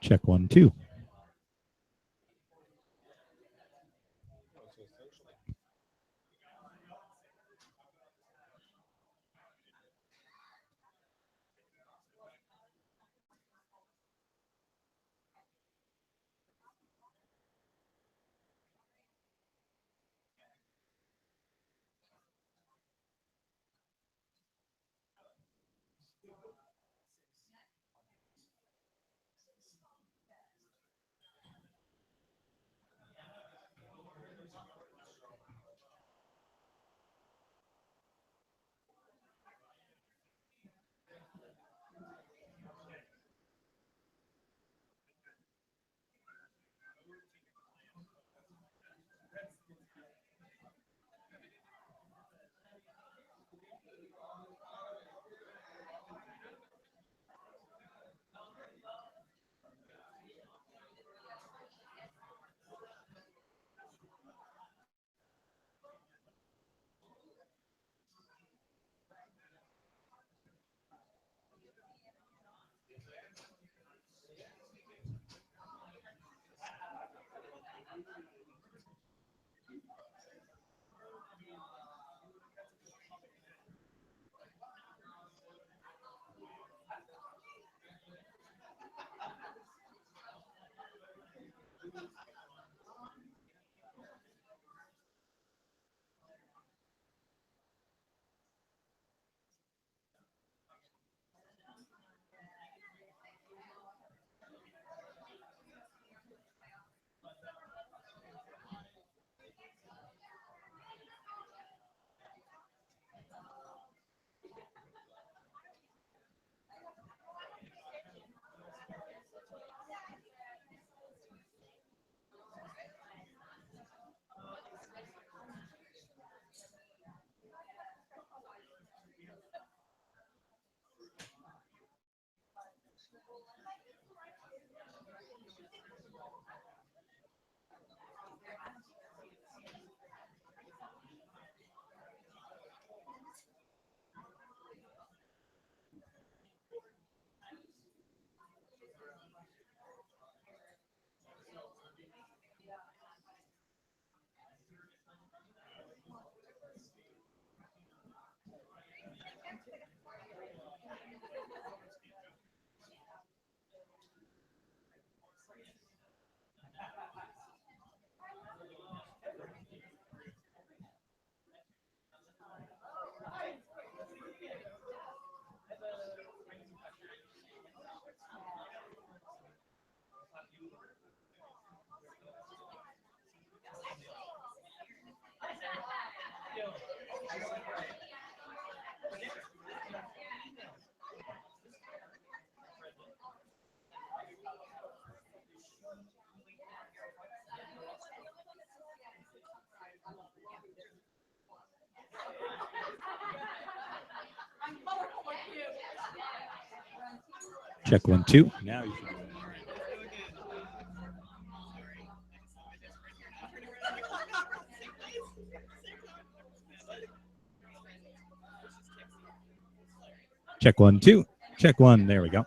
Check 1, 2. Check 1, 2. Now you should. Check 1, 2. Check 1. There we go.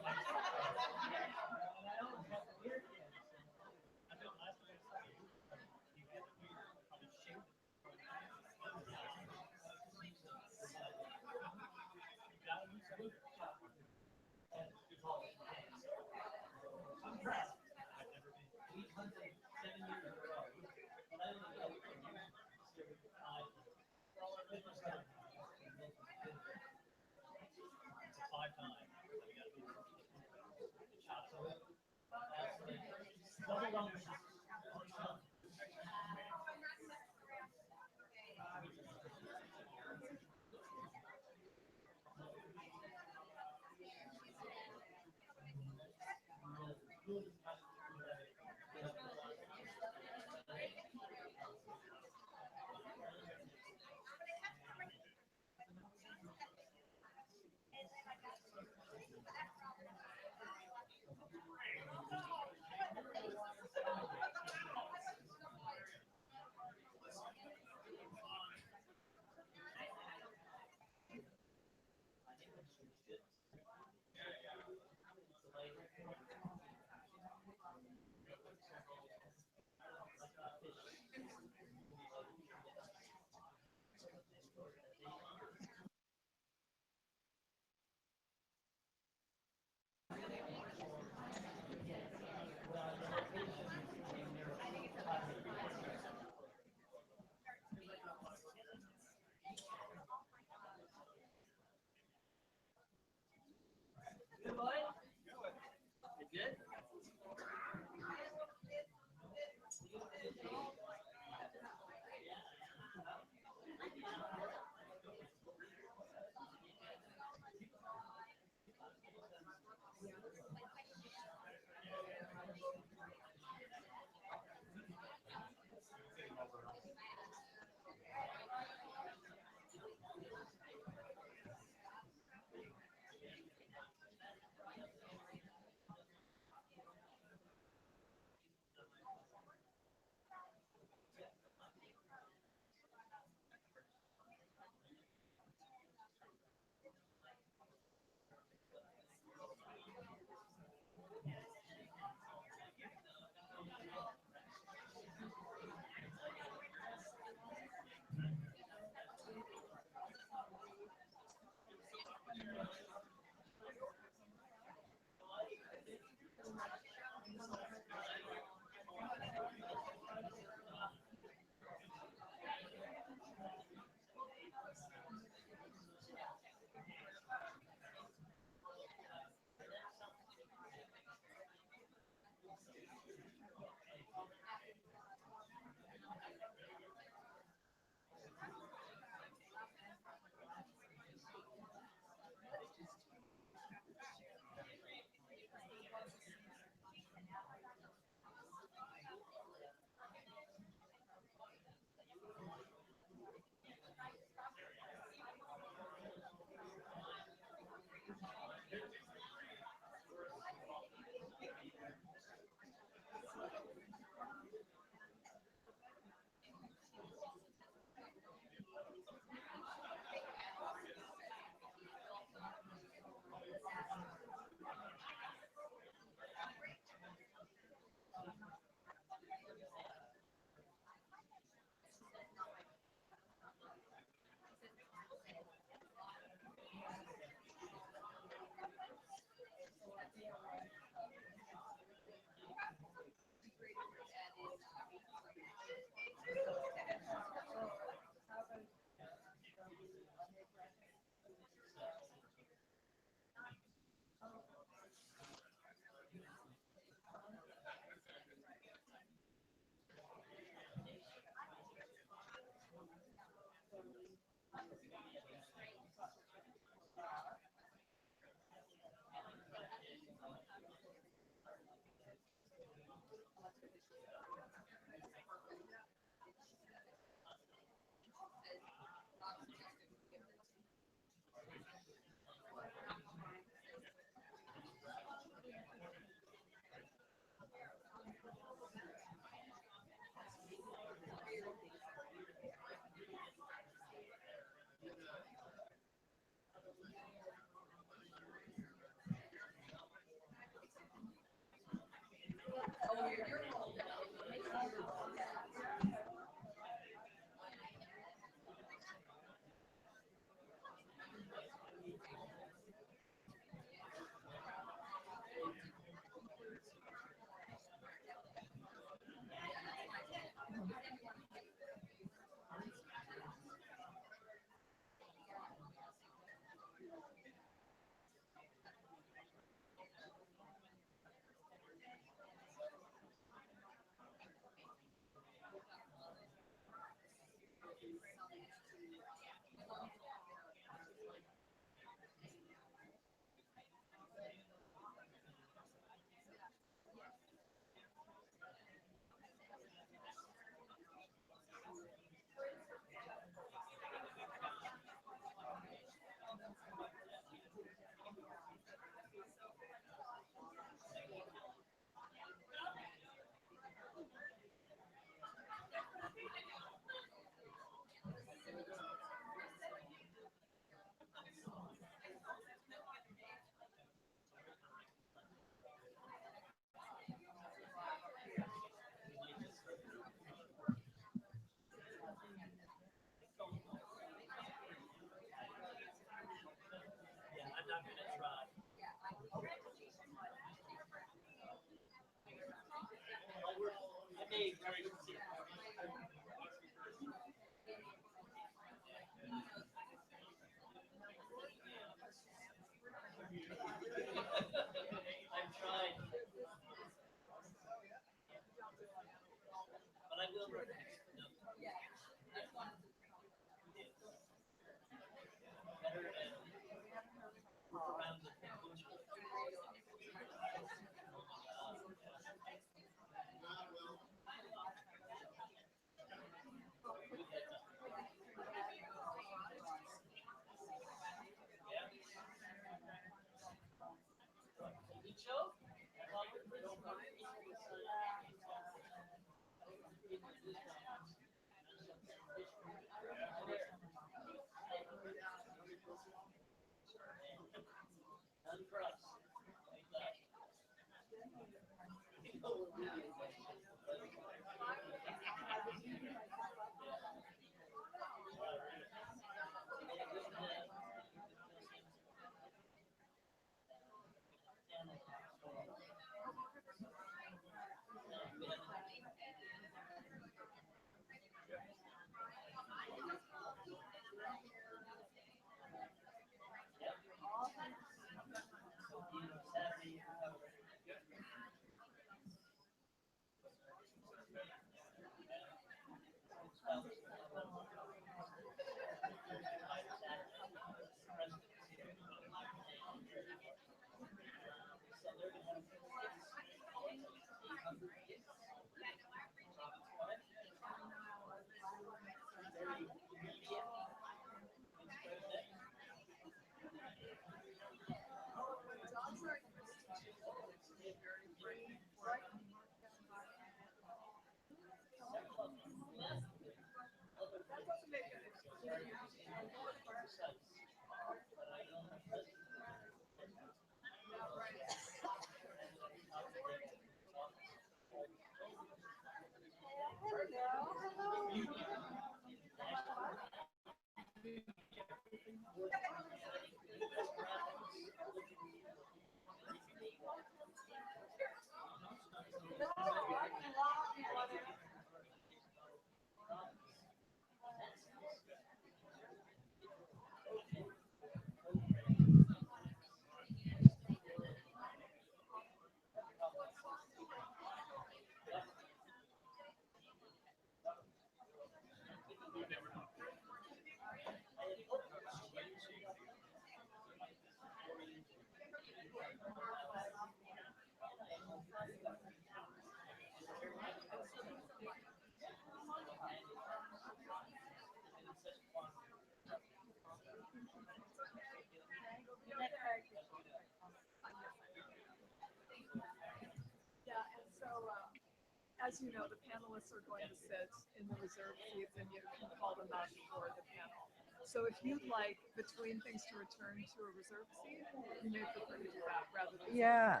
As you know, the panelists are going to sit in the reserve seats and you can call them up for the panel. So if you'd like, between things, to return to a reserve seat, you may prefer to do that rather than... Yeah.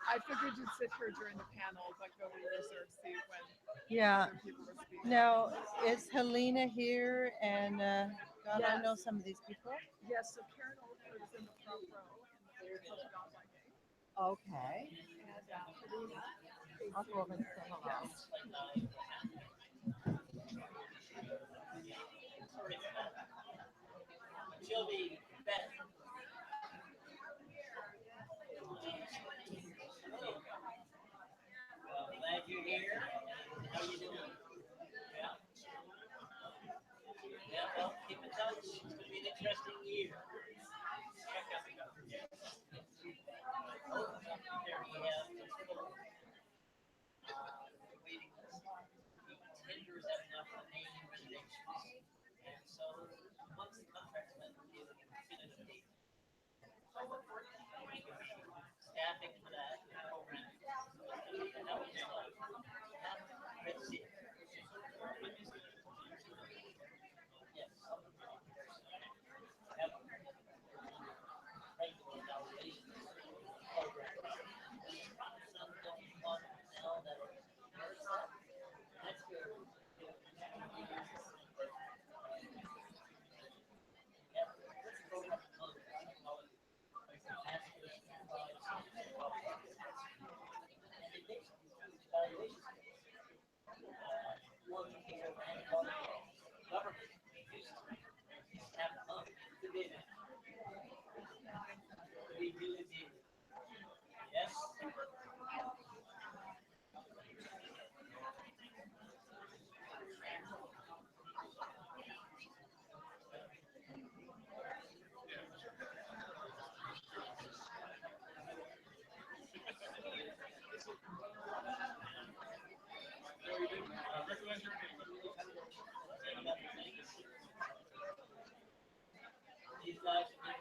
I figured you'd sit here during the panel, but go to your reserve seat when other people were speaking. Now, is Helena here? And God, Yes. I know some of these people. Yes, so Karen Oldford is in the front row in the Tilted Online game. Okay. And Helena... I'll go over and say hello. She'll be back. Well, glad you're here. How you doing? Yeah. interesting year. Waiting list. Tenders have enough remaining reservations. And so once the contract's been reviewed and definitive, staffing for that program. And that was let's see. Yes. Have regular evaluations program. Some don't want to know that that's good. Yes. These guys are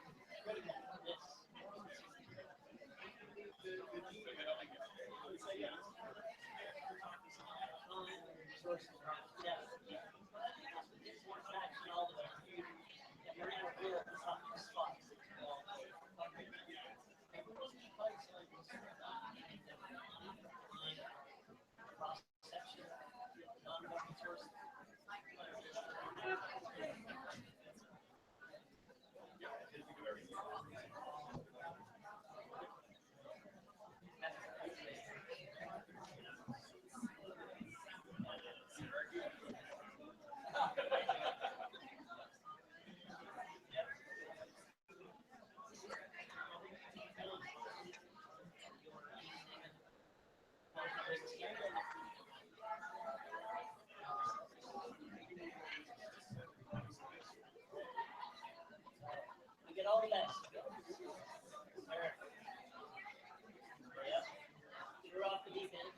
critical for this. Resources are yeah. It's more traction all the way. And you're in a real tough spot. Cross-section, non-government sources. We get all the best. Yep. You're off the deep end.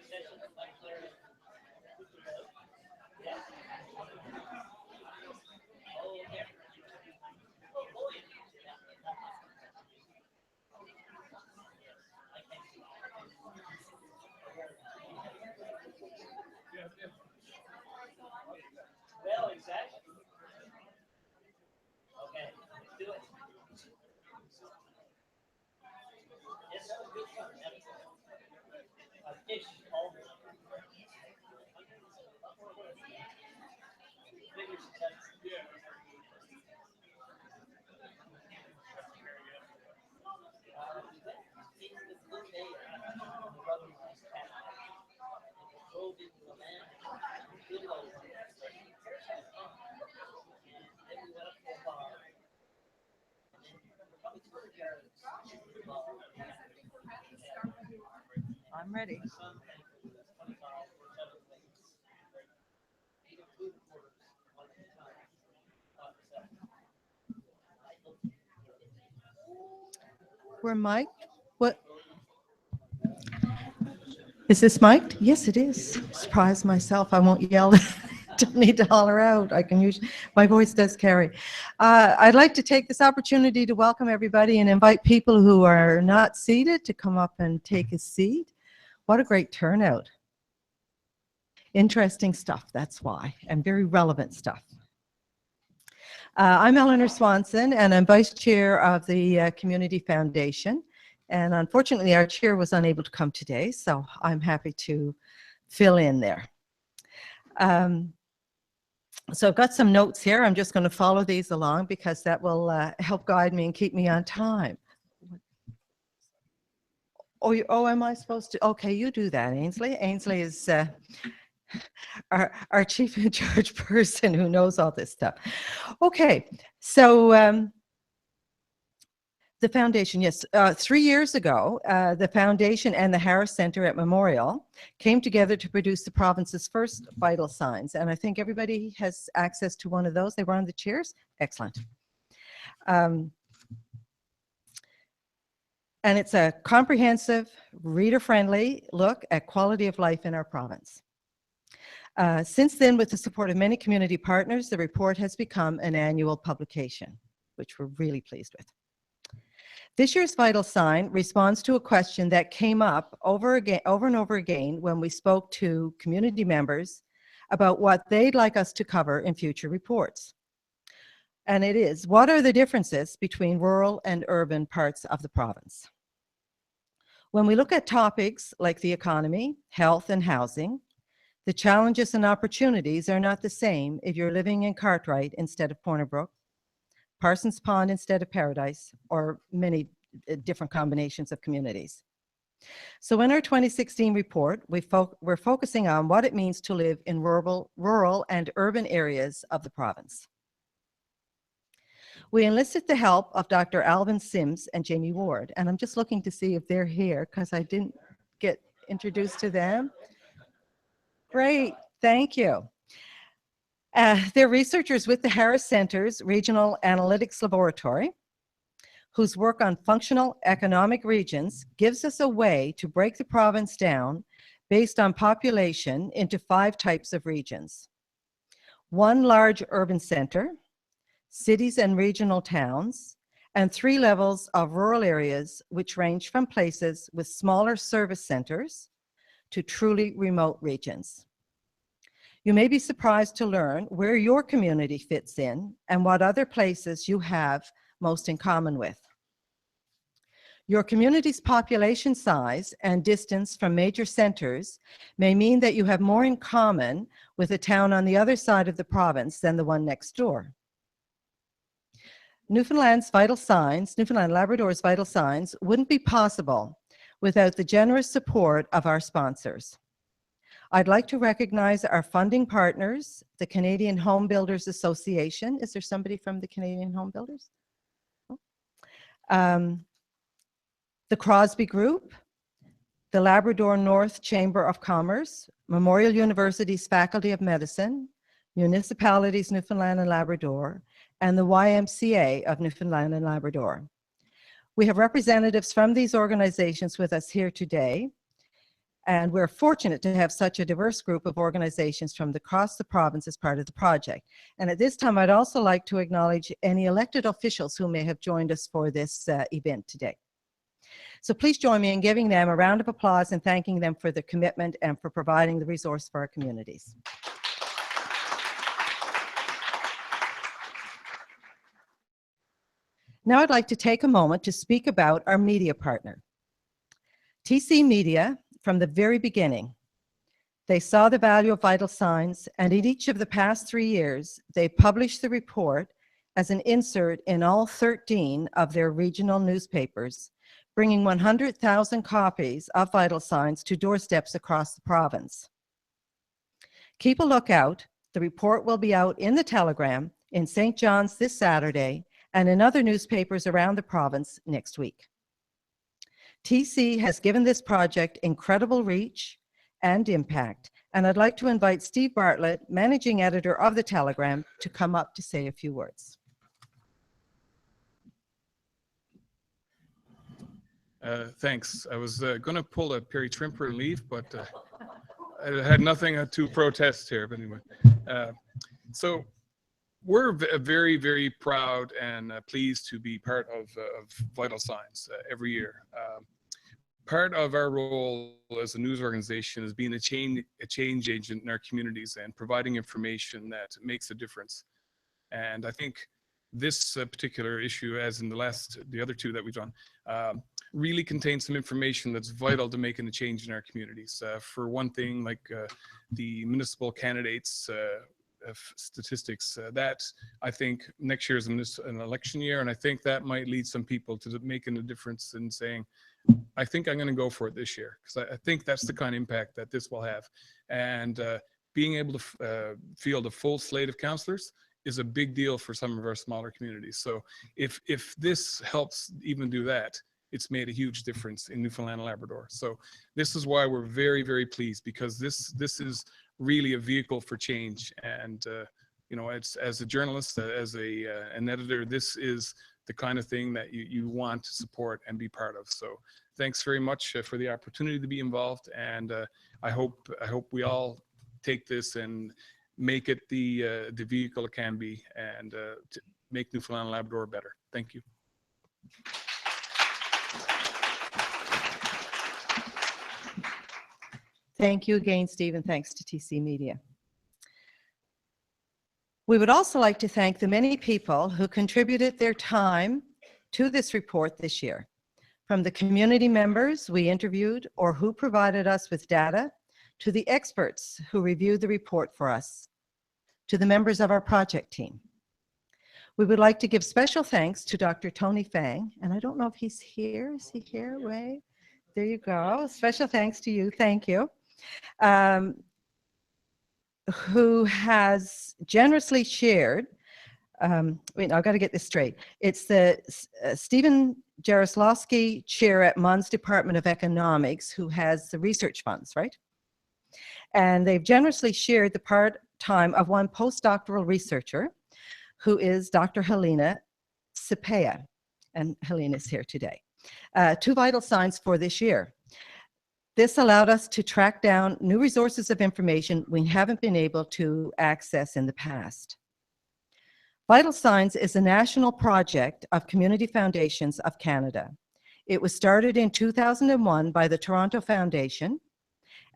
Session like clear. Yeah. Oh, okay. Oh, yeah. Well, exactly. Okay, let's do it. Yes, good fun. Fish all the figures touch. In the blue bay, the brother was cat. Drove into the land, good old one. And then we went up to a bar. And then probably 200 yards. I'm ready. Some had 25 or 7 plates. 8 of food quarters, one at a time. We're mic'd. What? Is this mic'd? Yes, it is. Surprise myself. I won't yell. Don't need to holler out. I can use my voice does carry. I'd like to take this opportunity to welcome everybody and invite people who are not seated to come up and take a seat. What a great turnout. Interesting stuff, that's why, and very relevant stuff. I'm Eleanor Swanson, and I'm Vice Chair of the Community Foundation. And unfortunately, our chair was unable to come today, so I'm happy to fill in there. So I've got some notes here. I'm just going to follow these along because that will help guide me and keep me on time. Oh, am I supposed to? Okay, you do that, Ainsley. Ainsley is our chief in charge person who knows all this stuff. Okay, so The foundation, yes. 3 years ago, the foundation and the Harris Center at Memorial came together to produce the province's first vital signs. And I think everybody has access to one of those. They were on the chairs. Excellent. And it's a comprehensive, reader-friendly look at quality of life in our province. Since then, with the support of many community partners, the report has become an annual publication, which we're really pleased with. This year's vital sign responds to a question that came up over and over again when we spoke to community members about what they'd like us to cover in future reports. And it is, what are the differences between rural and urban parts of the province? When we look at topics like the economy, health, and housing, the challenges and opportunities are not the same if you're living in Cartwright instead of Cornerbrook, Parsons Pond instead of Paradise, or many different combinations of communities. So in our 2016 report, we're focusing on what it means to live in rural and urban areas of the province. We enlisted the help of Dr. Alvin Sims and Jamie Ward, and I'm just looking to see if they're here because I didn't get introduced to them. Great, thank you. They're researchers with the Harris Center's Regional Analytics Laboratory, whose work on functional economic regions gives us a way to break the province down based on population into 5 types of regions. 1 large urban center, cities and regional towns, and 3 levels of rural areas, which range from places with smaller service centers to truly remote regions. You may be surprised to learn where your community fits in and what other places you have most in common with. Your community's population size and distance from major centers may mean that you have more in common with a town on the other side of the province than the one next door. Newfoundland and Labrador's vital signs wouldn't be possible without the generous support of our sponsors. I'd like to recognize our funding partners, the Canadian Home Builders Association. Is there somebody from the Canadian Home Builders? The Crosby Group, the Labrador North Chamber of Commerce, Memorial University's Faculty of Medicine, Municipalities Newfoundland and Labrador, and the YMCA of Newfoundland and Labrador. We have representatives from these organizations with us here today, and we're fortunate to have such a diverse group of organizations from across the province as part of the project. And at this time, I'd also like to acknowledge any elected officials who may have joined us for this event today. So please join me in giving them a round of applause and thanking them for their commitment and for providing the resource for our communities. Now I'd like to take a moment to speak about our media partner. TC Media, from the very beginning, they saw the value of vital signs, and in each of the past 3 years, they published the report as an insert in all 13 of their regional newspapers, bringing 100,000 copies of vital signs to doorsteps across the province. Keep a lookout. The report will be out in the Telegram, in St. John's this Saturday, and in other newspapers around the province next week. TC has given this project incredible reach and impact, and I'd like to invite Steve Bartlett, managing editor of the Telegram, to come up to say a few words. Thanks. I was going to pull a Perry Trimper and leave, but I had nothing to protest here. But anyway, so we're very, very proud and pleased to be part of Vital Signs every year. Part of our role as a news organization is being a change agent in our communities and providing information that makes a difference. And I think this particular issue, as in the other 2 that we've done, really contains some information that's vital to making a change in our communities. For one thing, like the municipal candidates statistics, that I think next year is an election year, and I think that might lead some people to making a difference in saying, I think I'm going to go for it this year, because I think that's the kind of impact that this will have. And being able to field a full slate of councillors is a big deal for some of our smaller communities. So if this helps even do that, it's made a huge difference in Newfoundland and Labrador. So this is why we're very, very pleased, because this is really a vehicle for change. And you know, it's, as a journalist, as an editor, this is the kind of thing that you want to support and be part of. So thanks very much for the opportunity to be involved. And I hope we all take this and make it the vehicle it can be, and to make Newfoundland and Labrador better. Thank you. Thank you again, Stephen. Thanks to TC Media. We would also like to thank the many people who contributed their time to this report this year, from the community members we interviewed or who provided us with data, to the experts who reviewed the report for us, to the members of our project team. We would like to give special thanks to Dr. Tony Fang, and I don't know if he's here. Is he here? Ray? There you go. Special thanks to you. Thank you. Who has generously shared, wait, I've got to get this straight. It's the Stephen Jaroslawski Chair at MUN's Department of Economics, who has the research funds, right? And they've generously shared the part-time of one postdoctoral researcher, who is Dr. Helena Cepea, and Helena's here today. 2 vital signs for this year. This allowed us to track down new resources of information we haven't been able to access in the past. Vital Signs is a national project of Community Foundations of Canada. It was started in 2001 by the Toronto Foundation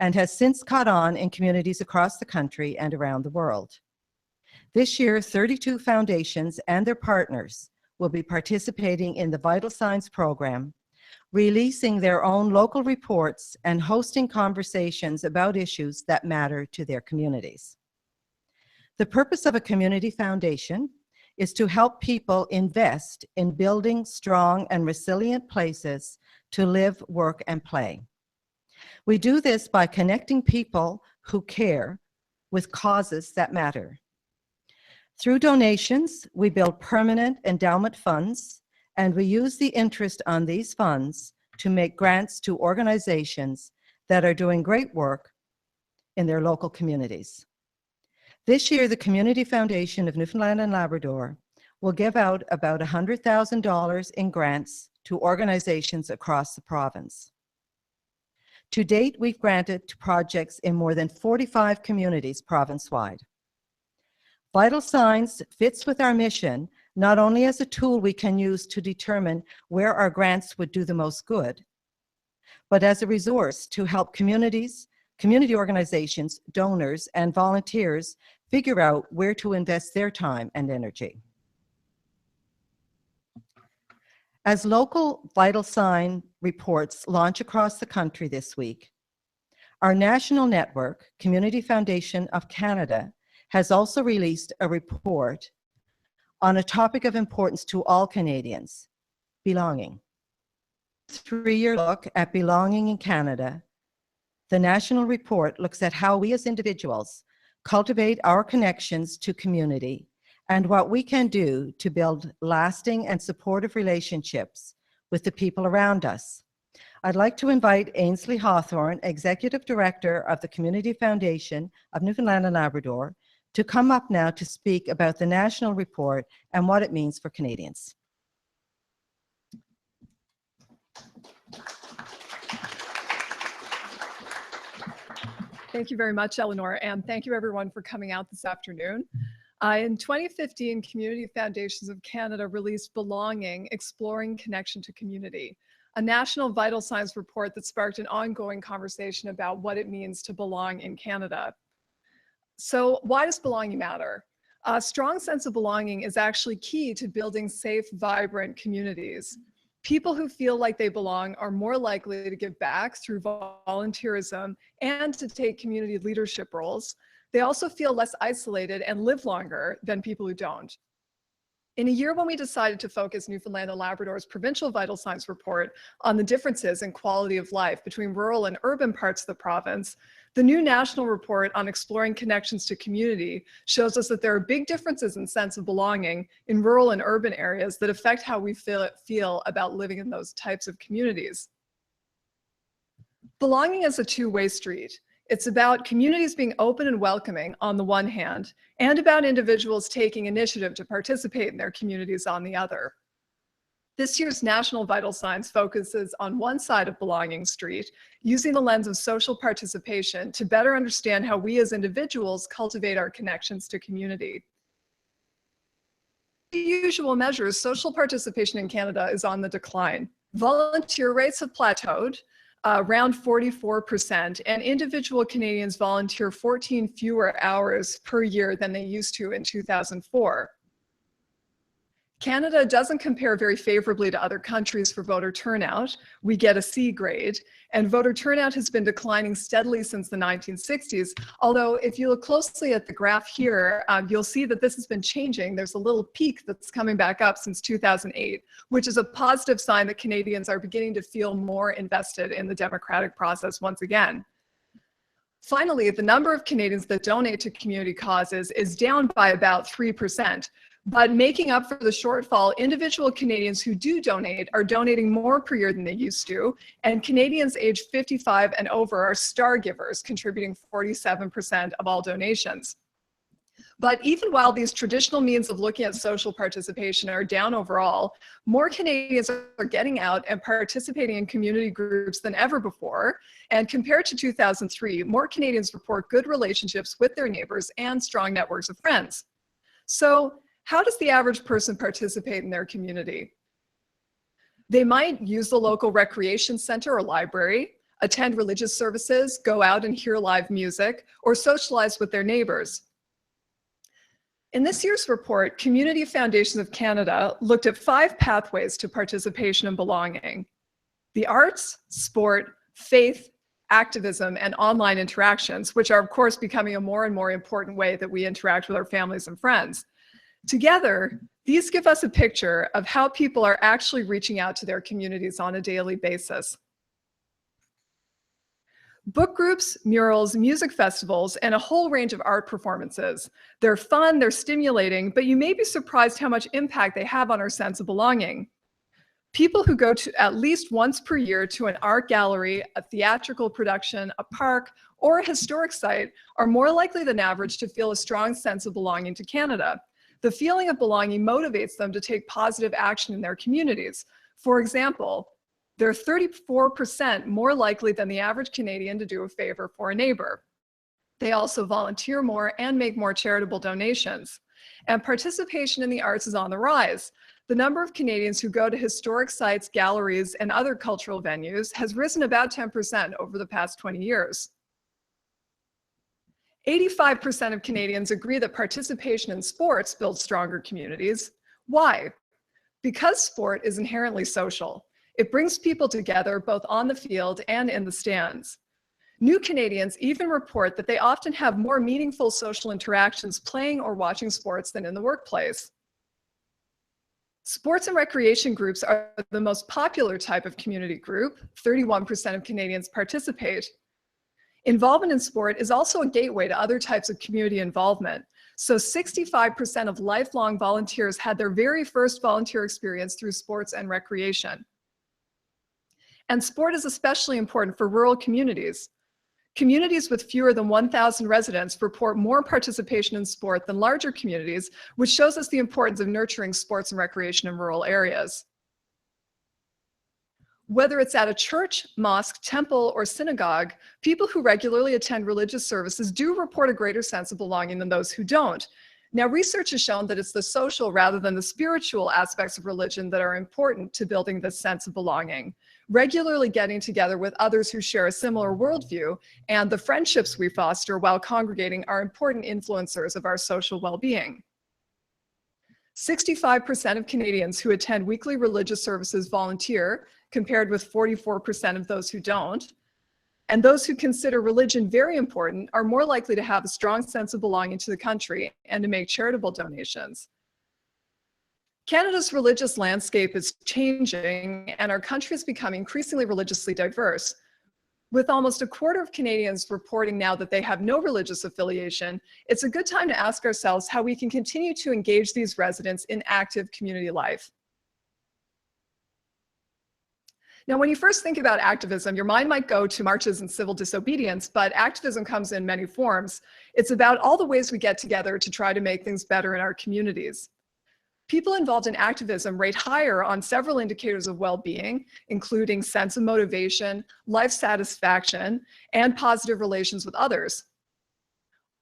and has since caught on in communities across the country and around the world. This year, 32 foundations and their partners will be participating in the Vital Signs program, releasing their own local reports and hosting conversations about issues that matter to their communities. The purpose of a community foundation is to help people invest in building strong and resilient places to live, work, and play. We do this by connecting people who care with causes that matter. Through donations, we build permanent endowment funds, and we use the interest on these funds to make grants to organizations that are doing great work in their local communities. This year, the Community Foundation of Newfoundland and Labrador will give out about $100,000 in grants to organizations across the province. To date, we've granted to projects in more than 45 communities province-wide. Vital Signs fits with our mission, not only as a tool we can use to determine where our grants would do the most good, but as a resource to help communities, community organizations, donors, and volunteers figure out where to invest their time and energy. As local Vital Sign reports launch across the country this week, our national network, Community Foundation of Canada, has also released a report on a topic of importance to all Canadians, belonging. 3-year look at belonging in Canada, the national report looks at how we as individuals cultivate our connections to community and what we can do to build lasting and supportive relationships with the people around us. I'd like to invite Ainsley Hawthorn, Executive Director of the Community Foundation of Newfoundland and Labrador, to come up now to speak about the national report and what it means for Canadians. Thank you very much, Eleanor, and thank you everyone for coming out this afternoon. In 2015, Community Foundations of Canada released Belonging, Exploring Connection to Community, a national vital signs report that sparked an ongoing conversation about what it means to belong in Canada. So why does belonging matter? A strong sense of belonging is actually key to building safe, vibrant communities. People who feel like they belong are more likely to give back through volunteerism and to take community leadership roles. They also feel less isolated and live longer than people who don't. In a year when we decided to focus Newfoundland and Labrador's provincial vital signs report on the differences in quality of life between rural and urban parts of the province, the new national report on exploring connections to community shows us that there are big differences in sense of belonging in rural and urban areas that affect how we feel about living in those types of communities. Belonging is a two-way street. It's about communities being open and welcoming on the one hand, and about individuals taking initiative to participate in their communities on the other. This year's National Vital Signs focuses on one side of Belonging Street, using the lens of social participation to better understand how we as individuals cultivate our connections to community. The usual measures, social participation in Canada is on the decline. Volunteer rates have plateaued, around 44%, and individual Canadians volunteer 14 fewer hours per year than they used to in 2004. Canada doesn't compare very favorably to other countries for voter turnout. We get a C grade, and voter turnout has been declining steadily since the 1960s. Although if you look closely at the graph here, you'll see that this has been changing. There's a little peak that's coming back up since 2008, which is a positive sign that Canadians are beginning to feel more invested in the democratic process once again. Finally, the number of Canadians that donate to community causes is down by about 3%. But making up for the shortfall, individual Canadians who do donate are donating more per year than they used to, and Canadians aged 55 and over are star givers, contributing 47% of all donations. But even while these traditional means of looking at social participation are down overall, more Canadians are getting out and participating in community groups than ever before. And compared to 2003, more Canadians report good relationships with their neighbors and strong networks of friends. So, how does the average person participate in their community? They might use the local recreation center or library, attend religious services, go out and hear live music, or socialize with their neighbors. In this year's report, Community Foundations of Canada looked at 5 pathways to participation and belonging: the arts, sport, faith, activism, and online interactions, which are of course becoming a more and more important way that we interact with our families and friends. Together, these give us a picture of how people are actually reaching out to their communities on a daily basis. Book groups, murals, music festivals, and a whole range of art performances. They're fun, they're stimulating, but you may be surprised how much impact they have on our sense of belonging. People who go to at least once per year to an art gallery, a theatrical production, a park, or a historic site are more likely than average to feel a strong sense of belonging to Canada. The feeling of belonging motivates them to take positive action in their communities. For example, they're 34% more likely than the average Canadian to do a favor for a neighbor. They also volunteer more and make more charitable donations. And participation in the arts is on the rise. The number of Canadians who go to historic sites, galleries, and other cultural venues has risen about 10% over the past 20 years. 85% of Canadians agree that participation in sports builds stronger communities. Why? Because sport is inherently social. It brings people together both on the field and in the stands. New Canadians even report that they often have more meaningful social interactions playing or watching sports than in the workplace. Sports and recreation groups are the most popular type of community group. 31% of Canadians participate. Involvement in sport is also a gateway to other types of community involvement. So 65% of lifelong volunteers had their very first volunteer experience through sports and recreation. And sport is especially important for rural communities. Communities with fewer than 1,000 residents report more participation in sport than larger communities, which shows us the importance of nurturing sports and recreation in rural areas. Whether it's at a church, mosque, temple, or synagogue, people who regularly attend religious services do report a greater sense of belonging than those who don't. Now, research has shown that it's the social rather than the spiritual aspects of religion that are important to building this sense of belonging. Regularly getting together with others who share a similar worldview and the friendships we foster while congregating are important influencers of our social well-being. 65% of Canadians who attend weekly religious services volunteer, compared with 44% of those who don't. And those who consider religion very important are more likely to have a strong sense of belonging to the country and to make charitable donations. Canada's religious landscape is changing, and our country is becoming increasingly religiously diverse. With almost a quarter of Canadians reporting now that they have no religious affiliation, it's a good time to ask ourselves how we can continue to engage these residents in active community life. Now, when you first think about activism, your mind might go to marches and civil disobedience, but activism comes in many forms. It's about all the ways we get together to try to make things better in our communities. People involved in activism rate higher on several indicators of well-being, including sense of motivation, life satisfaction, and positive relations with others.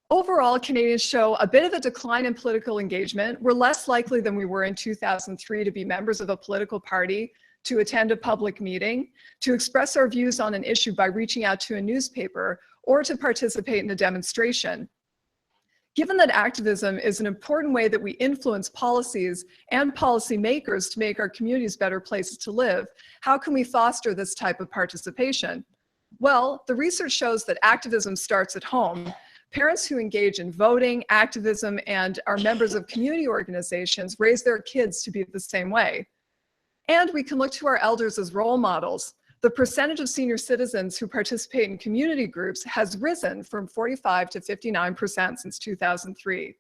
Overall, Canadians show a bit of a decline in political engagement. We're less likely than we were in 2003 to be members of a political party, to attend a public meeting, to express our views on an issue by reaching out to a newspaper, or to participate in a demonstration. Given that activism is an important way that we influence policies and policymakers to make our communities better places to live, how can we foster this type of participation? Well, the research shows that activism starts at home. Parents who engage in voting, activism, and are members of community organizations raise their kids to be the same way. And we can look to our elders as role models. The percentage of senior citizens who participate in community groups has risen from 45% to 59% since 2003.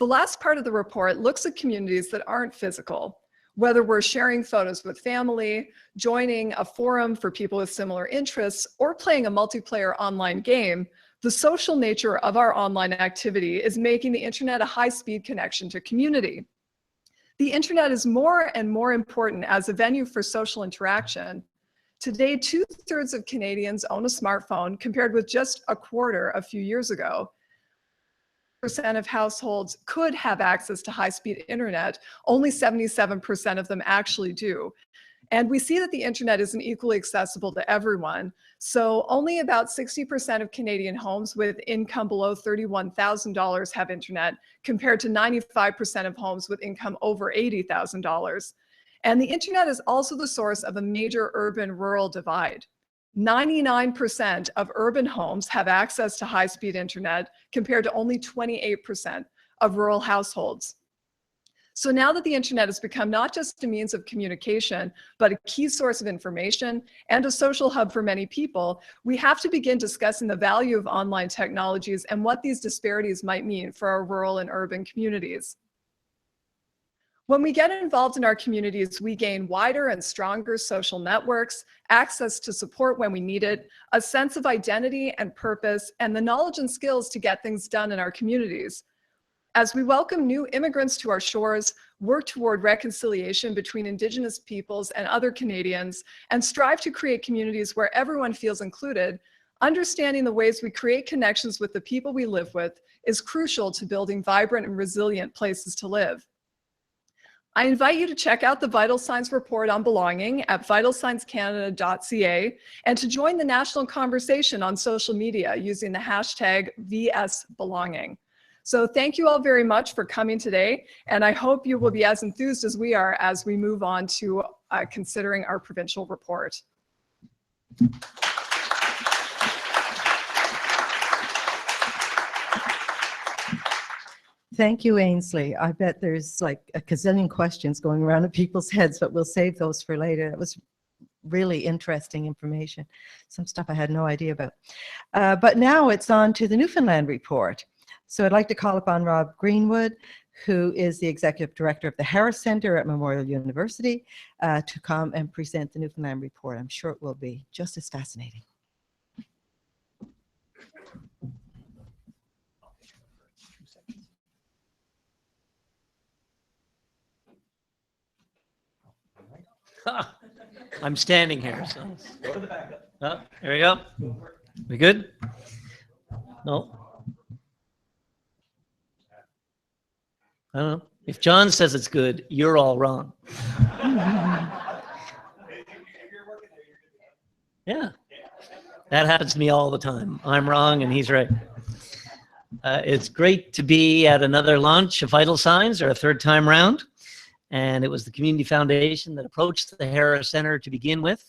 The last part of the report looks at communities that aren't physical. Whether we're sharing photos with family, joining a forum for people with similar interests, or playing a multiplayer online game, the social nature of our online activity is making the internet a high-speed connection to community. The internet is more and more important as a venue for social interaction. Today, 2/3 of Canadians own a smartphone, compared with just a quarter a few years ago. % of households could have access to high-speed internet. Only 77% of them actually do. And we see that the internet isn't equally accessible to everyone. So only about 60% of Canadian homes with income below $31,000 have internet, compared to 95% of homes with income over $80,000. And the internet is also the source of a major urban-rural divide. 99% of urban homes have access to high-speed internet, compared to only 28% of rural households. So now that the internet has become not just a means of communication, but a key source of information and a social hub for many people, we have to begin discussing the value of online technologies and what these disparities might mean for our rural and urban communities. When we get involved in our communities, we gain wider and stronger social networks, access to support when we need it, a sense of identity and purpose, and the knowledge and skills to get things done in our communities. As we welcome new immigrants to our shores, work toward reconciliation between Indigenous peoples and other Canadians, and strive to create communities where everyone feels included, understanding the ways we create connections with the people we live with is crucial to building vibrant and resilient places to live. I invite you to check out the Vital Signs report on belonging at vitalsignscanada.ca and to join the national conversation on social media using the hashtag VSBelonging. So thank you all very much for coming today, and I hope you will be as enthused as we are as we move on to considering our provincial report. Thank you, Ainsley. I bet there's like a gazillion questions going around in people's heads, but we'll save those for later. It was really interesting information, some stuff I had no idea about. But now it's on to the Newfoundland report. So I'd like to call upon Rob Greenwood, who is the Executive Director of the Harris Centre at Memorial University, to come and present the Newfoundland report. I'm sure it will be just as fascinating. I'm standing here, so. Go to the backup. Oh, there we go. We good? No. I don't know. If John says it's good, you're all wrong. Yeah. That happens to me all the time. I'm wrong and he's right. It's great to be at another launch of Vital Signs, or a third time round. And it was the Community Foundation that approached the Harris Centre to begin with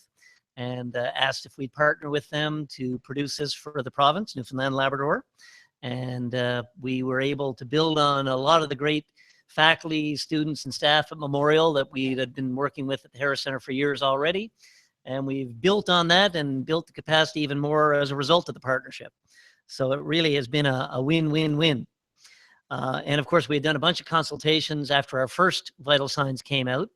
and asked if we'd partner with them to produce this for the province, Newfoundland and Labrador. And we were able to build on a lot of the great faculty, students, and staff at Memorial that we had been working with at the Harris Center for years already. And we've built on that and built the capacity even more as a result of the partnership. So it really has been a win-win-win. And of course, we had done a bunch of consultations after our first Vital Signs came out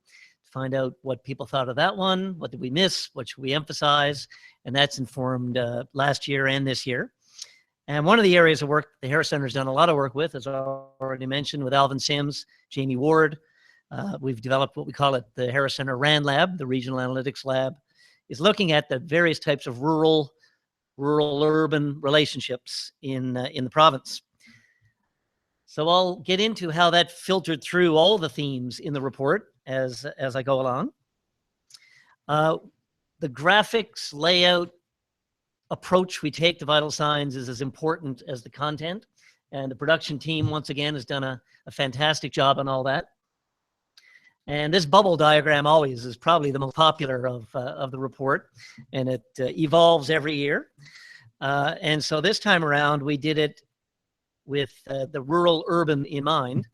to find out what people thought of that one, what did we miss, what should we emphasize, and that's informed last year and this year. And one of the areas of work the Harris Center has done a lot of work with, as I already mentioned, with Alvin Sims, Jamie Ward. We've developed what we call it the Harris Center RAN Lab, the Regional Analytics Lab, is looking at the various types of rural-urban relationships in the province. So I'll get into how that filtered through all the themes in the report as I go along. The graphics, layout, approach we take to Vital Signs is as important as the content. And the production team, once again, has done a fantastic job on all that. And this bubble diagram always is probably the most popular of the report, and it evolves every year. And so this time around, we did it with the rural-urban in mind,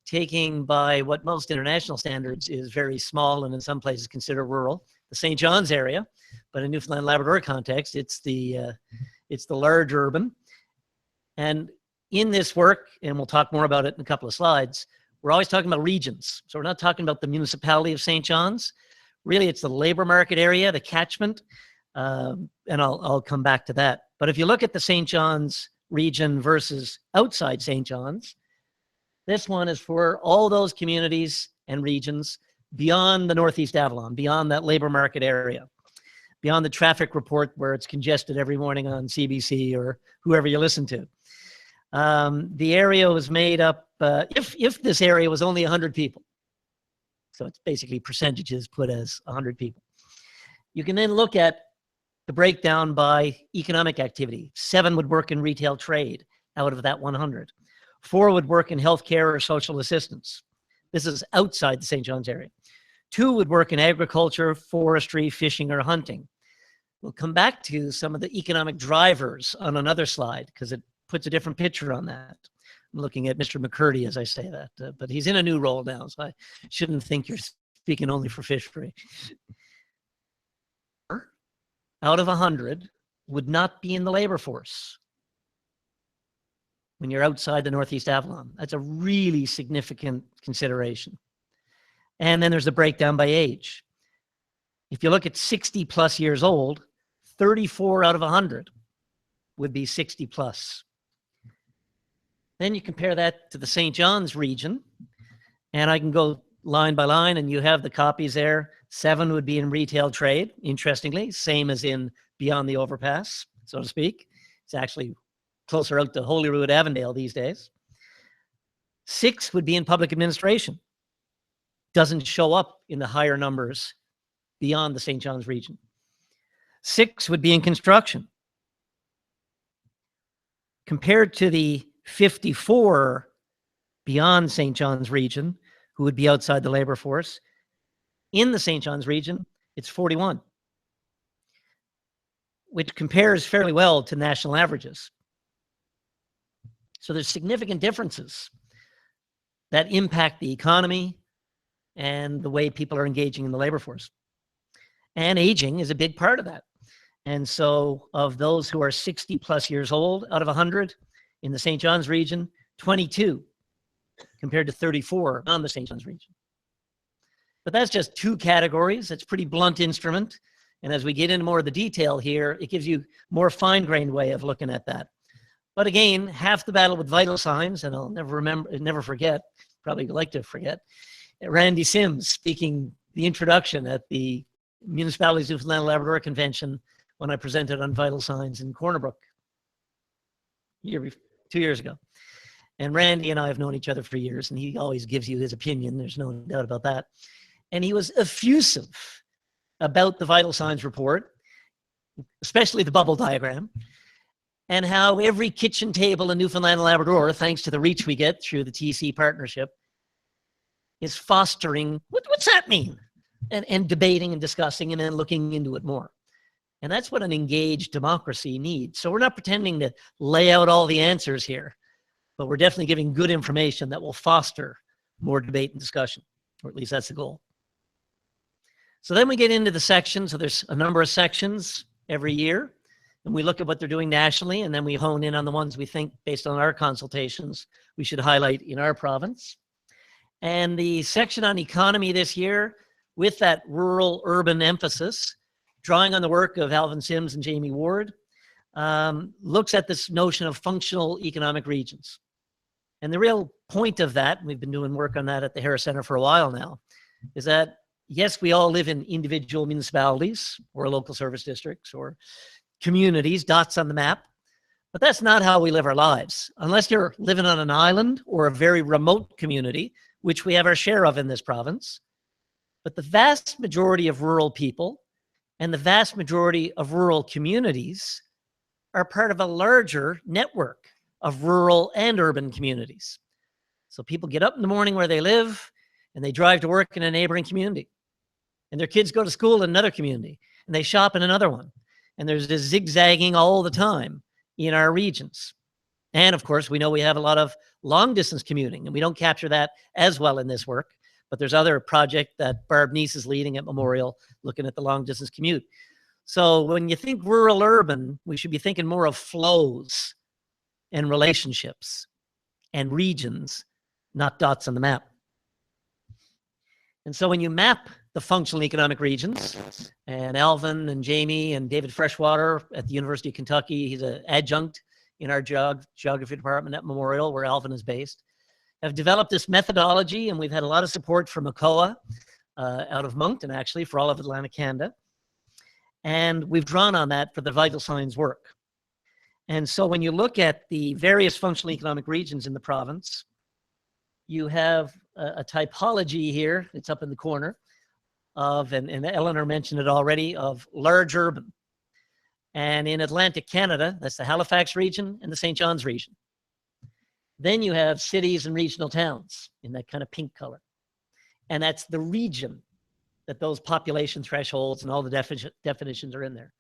taking by what most international standards is very small and in some places considered rural, the St. John's area, but in Newfoundland and Labrador context, it's the large urban. And in this work, and we'll talk more about it in a couple of slides, we're always talking about regions. So we're not talking about the municipality of St. John's. Really, it's the labor market area, the catchment, and I'll come back to that. But if you look at the St. John's region versus outside St. John's, this one is for all those communities and regions beyond the Northeast Avalon, beyond that labor market area, beyond the traffic report where it's congested every morning on CBC or whoever you listen to. The area was made up, if this area was only 100 people, so it's basically percentages put as 100 people. You can then look at the breakdown by economic activity. 7 would work in retail trade out of that 100. 4 would work in healthcare or social assistance. This is outside the St. John's area. 2 would work in agriculture, forestry, fishing, or hunting. We'll come back to some of the economic drivers on another slide because it puts a different picture on that. I'm looking at Mr. McCurdy as I say that, but he's in a new role now, so I shouldn't think you're speaking only for fishery. Out of 100 would not be in the labor force when you're outside the Northeast Avalon. That's a really significant consideration. And then there's the breakdown by age. If you look at 60 plus years old, 34 out of 100 would be 60 plus. Then you compare that to the St. John's region, and I can go line by line, and you have the copies there. 7 would be in retail trade, interestingly, same as in beyond the overpass, so to speak. It's actually closer out to Holyrood, Avondale these days. 6 would be in public administration. Doesn't show up in the higher numbers beyond the St. John's region. 6 would be in construction. Compared to the 54 beyond St. John's region, who would be outside the labor force, in the St. John's region, it's 41, which compares fairly well to national averages. So there's significant differences that impact the economy and the way people are engaging in the labor force. And aging is a big part of that. And so of those who are 60 plus years old out of 100 in the St. John's region, 22 compared to 34 on the St. John's region. But that's just 2 categories. That's a pretty blunt instrument. And as we get into more of the detail here, it gives you more fine-grained way of looking at that. But again, half the battle with vital signs, and I'll never forget, probably like to forget, Randy Sims speaking the introduction at the Municipalities of Newfoundland and Labrador Convention when I presented on vital signs in Corner Brook 2 years ago. And Randy and I have known each other for years, and he always gives you his opinion. There's no doubt about that. And he was effusive about the vital signs report, especially the bubble diagram, and how every kitchen table in Newfoundland and Labrador, thanks to the reach we get through the TC partnership, is fostering, what's that mean? And debating and discussing and then looking into it more. And that's what an engaged democracy needs. So we're not pretending to lay out all the answers here, but we're definitely giving good information that will foster more debate and discussion, or at least that's the goal. So then we get into the sections. So there's a number of sections every year, and we look at what they're doing nationally, and then we hone in on the ones we think, based on our consultations, we should highlight in our province. And the section on economy this year, with that rural-urban emphasis, drawing on the work of Alvin Sims and Jamie Ward, looks at this notion of functional economic regions. And the real point of that, we've been doing work on that at the Harris Center for a while now, is that, yes, we all live in individual municipalities or local service districts or communities, dots on the map, but that's not how we live our lives. Unless you're living on an island or a very remote community, which we have our share of in this province. But the vast majority of rural people and the vast majority of rural communities are part of a larger network of rural and urban communities. So people get up in the morning where they live and they drive to work in a neighboring community. And their kids go to school in another community and they shop in another one. And there's this zigzagging all the time in our regions. And of course, we know we have a lot of long distance commuting, and we don't capture that as well in this work. But there's other project that Barb Neese is leading at Memorial, looking at the long distance commute. So when you think rural urban, we should be thinking more of flows and relationships and regions, not dots on the map. And so when you map the functional economic regions, and Alvin and Jamie and David Freshwater at the University of Kentucky, he's an adjunct in our geography department at Memorial, where Alvin is based, have developed this methodology, and we've had a lot of support from ACOA out of Moncton, actually, for all of Atlantic Canada. And we've drawn on that for the vital signs work. And so when you look at the various functional economic regions in the province, you have a typology here, it's up in the corner, of, and Eleanor mentioned it already, of large urban. And in Atlantic Canada, that's the Halifax region and the St. John's region. Then you have cities and regional towns in that kind of pink color. And that's the region that those population thresholds and all the definitions are in there.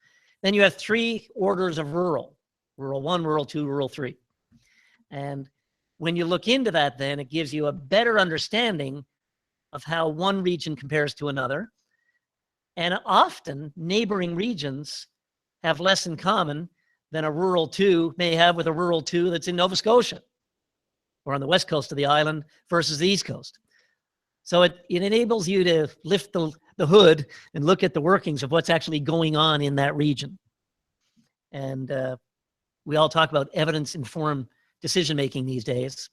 Then you have three orders of rural: rural 1, rural 2, rural 3. And when you look into that, then it gives you a better understanding of how one region compares to another. And often neighboring regions have less in common than a rural 2 may have with a rural 2 that's in Nova Scotia or on the west coast of the island versus the east coast. So it enables you to lift the hood and look at the workings of what's actually going on in that region. And we all talk about evidence-informed decision-making these days.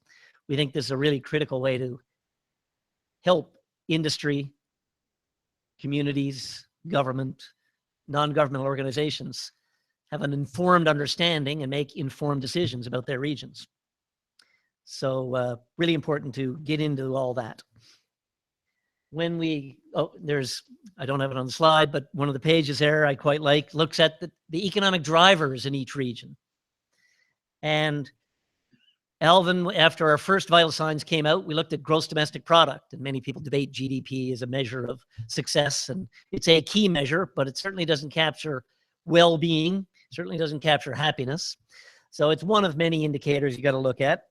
We think this is a really critical way to help industry, communities, government, non-governmental organizations have an informed understanding and make informed decisions about their regions. So really important to get into all that. When we, I don't have it on the slide, but one of the pages there I quite like, looks at the economic drivers in each region. And Alvin, after our first vital signs came out, we looked at gross domestic product, and many people debate GDP as a measure of success, and it's a key measure, but it certainly doesn't capture well-being, certainly doesn't capture happiness. So it's one of many indicators you got to look at.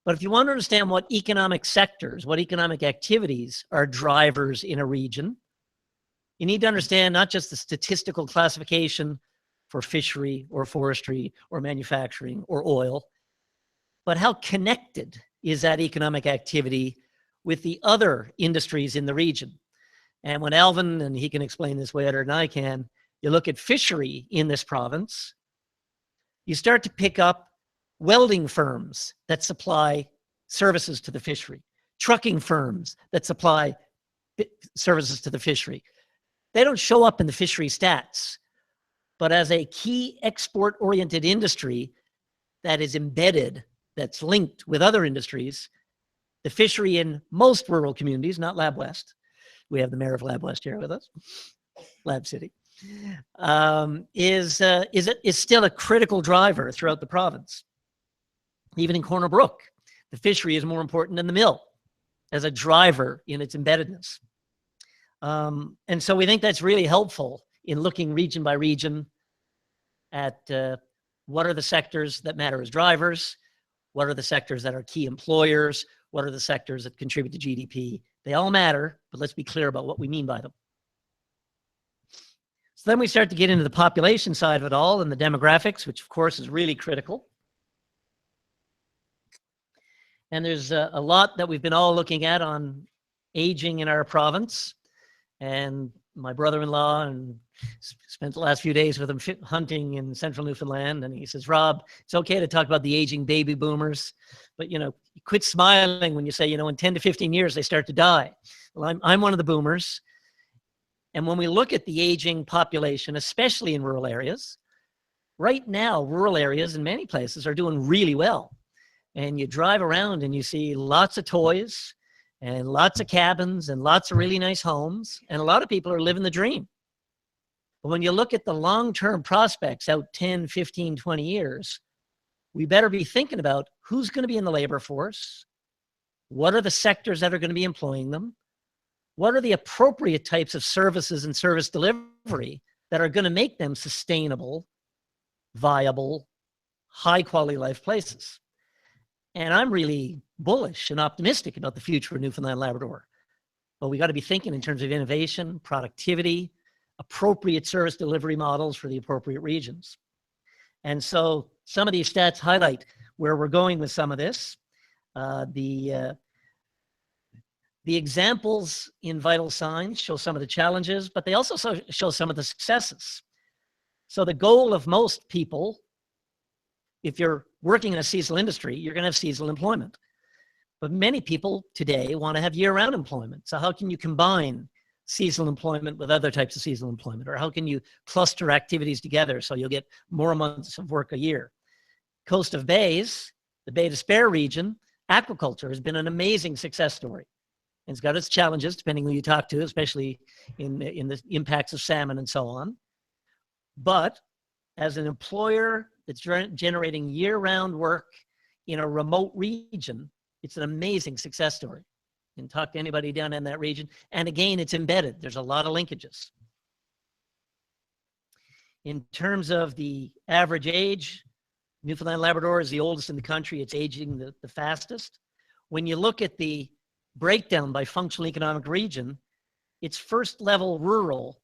But if you want to understand what economic sectors, what economic activities are drivers in a region, you need to understand not just the statistical classification for fishery or forestry or manufacturing or oil, but how connected is that economic activity with the other industries in the region. And when Alvin, and he can explain this way better than I can, you look at fishery in this province, you start to pick up welding firms that supply services to the fishery, trucking firms that supply services to the fishery. They don't show up in the fishery stats, but as a key export-oriented industry that is embedded, that's linked with other industries, the fishery in most rural communities, not Lab West, we have the mayor of Lab West here with us, Lab City, is still a critical driver throughout the province. Even in Corner Brook, the fishery is more important than the mill as a driver in its embeddedness. And so we think that's really helpful in looking region by region at what are the sectors that matter as drivers, What are the sectors that are key employers? What are the sectors that contribute to GDP? They all matter, but let's be clear about what we mean by them. So then we start to get into the population side of it all and the demographics, which of course is really critical. And there's a lot that we've been all looking at on aging in our province. And my brother-in-law and spent the last few days with him hunting in central Newfoundland. And he says, Rob, it's okay to talk about the aging baby boomers, but you quit smiling when you say, in 10 to 15 years, they start to die. Well, I'm one of the boomers. And when we look at the aging population, especially in rural areas, right now, rural areas in many places are doing really well. And you drive around and you see lots of toys and lots of cabins and lots of really nice homes. And a lot of people are living the dream. But when you look at the long-term prospects out 10, 15, 20 years, we better be thinking about who's going to be in the labor force, what are the sectors that are going to be employing them, what are the appropriate types of services and service delivery that are going to make them sustainable, viable, high-quality life places. And I'm really bullish and optimistic about the future of Newfoundland and Labrador. But we got to be thinking in terms of innovation, productivity, appropriate service delivery models for the appropriate regions. And so some of these stats highlight where we're going with some of this. The examples in vital signs show some of the challenges, but they also show some of the successes. So the goal of most people, if you're working in a seasonal industry, you're going to have seasonal employment. But many people today want to have year-round employment. So how can you combine seasonal employment with other types of seasonal employment? Or how can you cluster activities together so you'll get more months of work a year? Coast of Bays, the Bay d'Espoir region, aquaculture has been an amazing success story. And it's got its challenges, depending who you talk to, especially in the impacts of salmon and so on. But as an employer that's generating year-round work in a remote region, it's an amazing success story. You can talk to anybody down in that region. And again, it's embedded. There's a lot of linkages. In terms of the average age, Newfoundland and Labrador is the oldest in the country. It's aging the fastest. When you look at the breakdown by functional economic region, it's first level rural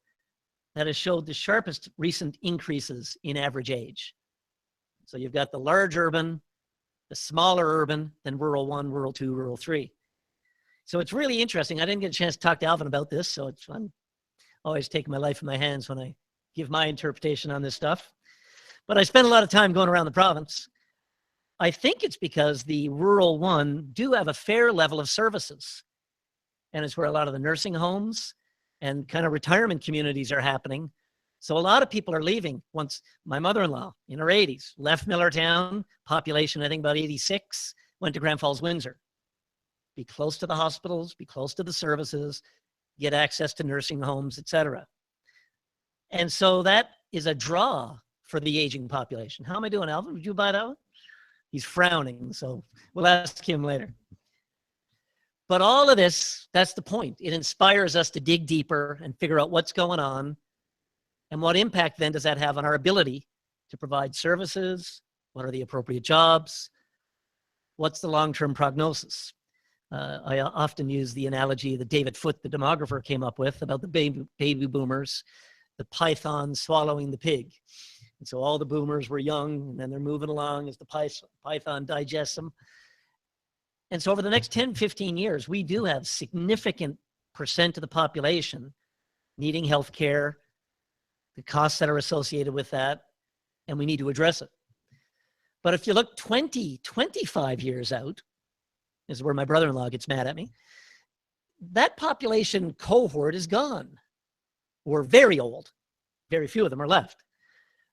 that has showed the sharpest recent increases in average age. So you've got the large urban, the smaller urban, then rural 1, rural 2, rural 3. So it's really interesting. I didn't get a chance to talk to Alvin about this, so I'm always taking my life in my hands when I give my interpretation on this stuff. But I spent a lot of time going around the province. I think it's because the rural 1 do have a fair level of services. And it's where a lot of the nursing homes and kind of retirement communities are happening. So a lot of people are leaving. Once my mother-in-law in her 80s left Millertown, population I think about 86, went to Grand Falls, Windsor. Be close to the hospitals, be close to the services, get access to nursing homes, etc. And so that is a draw for the aging population. How am I doing, Alvin? Would you buy that one? He's frowning, so we'll ask him later. But all of this, that's the point. It inspires us to dig deeper and figure out what's going on and what impact then does that have on our ability to provide services? What are the appropriate jobs? What's the long-term prognosis? I often use the analogy that David Foote, the demographer, came up with about the baby boomers, the python swallowing the pig. And so all the boomers were young, and then they're moving along as the python digests them. And so over the next 10, 15 years, we do have significant percent of the population needing health care, the costs that are associated with that, and we need to address it. But if you look 20, 25 years out, this is where my brother-in-law gets mad at me, that population cohort is gone. We're very old. Very few of them are left.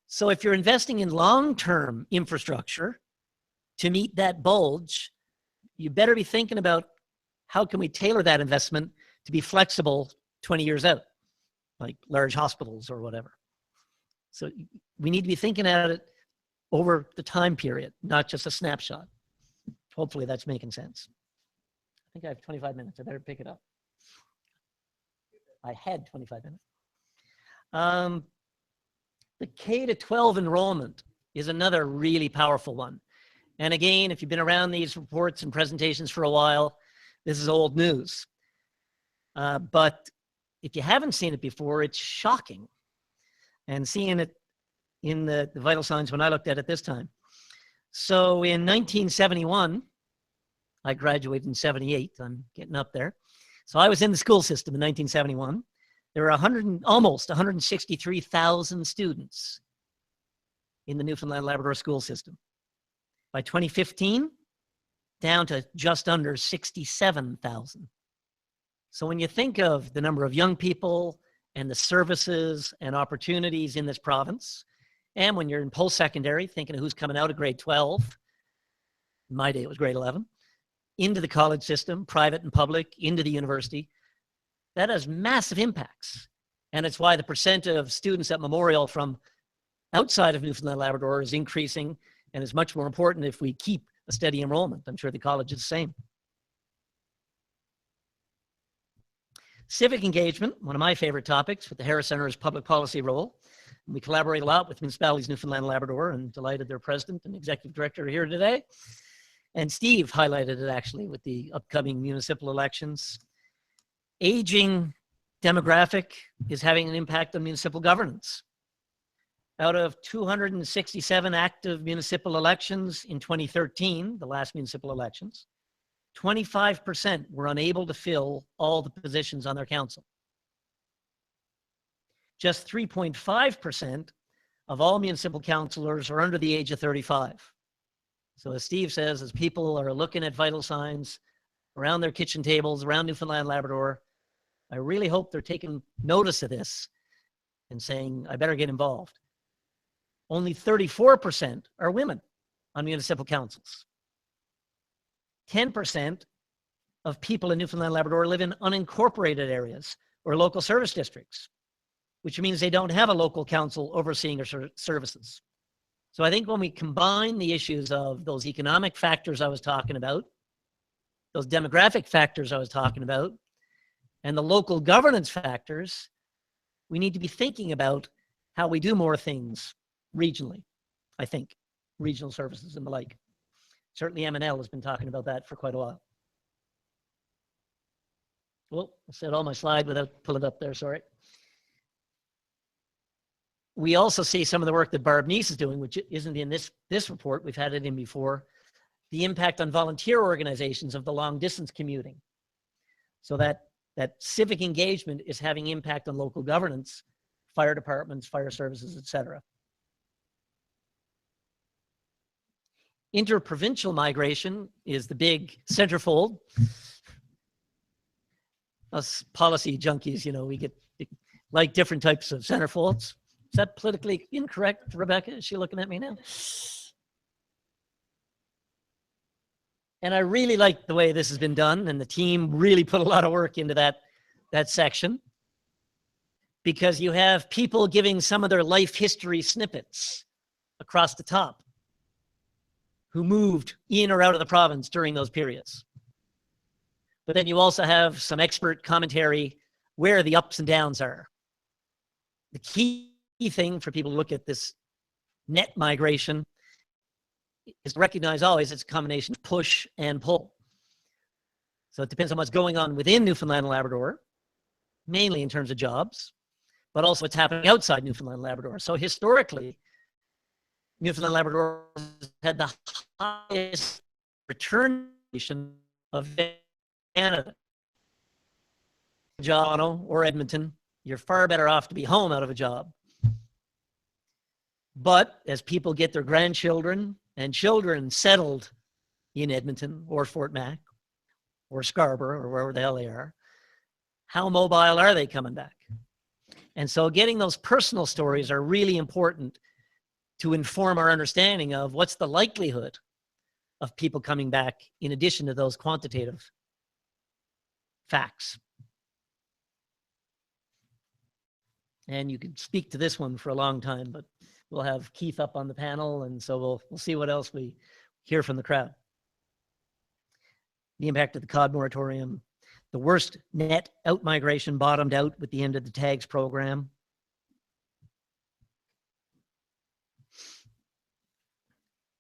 So if you're investing in long-term infrastructure to meet that bulge, you better be thinking about how can we tailor that investment to be flexible 20 years out, like large hospitals or whatever. So we need to be thinking at it over the time period, not just a snapshot. Hopefully that's making sense. I think I have 25 minutes. I better pick it up. I had 25 minutes. The K-12 enrollment is another really powerful one. And again, if you've been around these reports and presentations for a while, this is old news. But if you haven't seen it before, it's shocking. And seeing it in the vital signs when I looked at it this time. So in 1971, I graduated in 78. I'm getting up there. So I was in the school system in 1971. There were almost 163,000 students in the Newfoundland and Labrador school system. By 2015, down to just under 67,000. So when you think of the number of young people and the services and opportunities in this province, and when you're in post-secondary, thinking of who's coming out of grade 12, in my day it was grade 11, into the college system, private and public, into the university, that has massive impacts. And it's why the percent of students at Memorial from outside of Newfoundland and Labrador is increasing, and is much more important if we keep a steady enrollment. I'm sure the college is the same. Civic engagement, one of my favorite topics with the Harris Center's public policy role. We collaborate a lot with municipalities Newfoundland and Labrador, and delighted their president and executive director are here today. And Steve highlighted it actually with the upcoming municipal elections. Aging demographic is having an impact on municipal governance. Out of 267 active municipal elections in 2013, the last municipal elections, 25% were unable to fill all the positions on their council. Just 3.5% of all municipal councillors are under the age of 35. So as Steve says, as people are looking at vital signs around their kitchen tables, around Newfoundland and Labrador, I really hope they're taking notice of this and saying, I better get involved. Only 34% are women on municipal councils. 10% of people in Newfoundland and Labrador live in unincorporated areas or local service districts, which means they don't have a local council overseeing their services. So I think when we combine the issues of those economic factors I was talking about, those demographic factors I was talking about, and the local governance factors, we need to be thinking about how we do more things regionally, I think, regional services and the like. Certainly M&L has been talking about that for quite a while. Well, I said all my slide without pulling it up there, sorry. We also see some of the work that Barb Neese is doing, which isn't in this report, we've had it in before, the impact on volunteer organizations of the long distance commuting. So that civic engagement is having impact on local governance, fire departments, fire services, et cetera. Interprovincial migration is the big centerfold. Us policy junkies, you know, we like different types of centerfolds. Is that politically incorrect, Rebecca? Is she looking at me now? And I really like the way this has been done, and the team really put a lot of work into that section, because you have people giving some of their life history snippets across the top who moved in or out of the province during those periods. But then you also have some expert commentary where the ups and downs are. The key thing for people to look at this net migration is to recognize always it's a combination of push and pull. So it depends on what's going on within Newfoundland and Labrador, mainly in terms of jobs, but also what's happening outside Newfoundland and Labrador. So historically, Newfoundland and Labrador had the highest return of Canada. Toronto or Edmonton, you're far better off to be home out of a job. But as people get their grandchildren and children settled in Edmonton or Fort Mac or Scarborough or wherever the hell they are, how mobile are they coming back? And so getting those personal stories are really important to inform our understanding of what's the likelihood of people coming back in addition to those quantitative facts. And you could speak to this one for a long time, but we'll have Keith up on the panel, and so we'll see what else we hear from the crowd. The impact of the COD moratorium, the worst net out-migration bottomed out with the end of the TAGS program.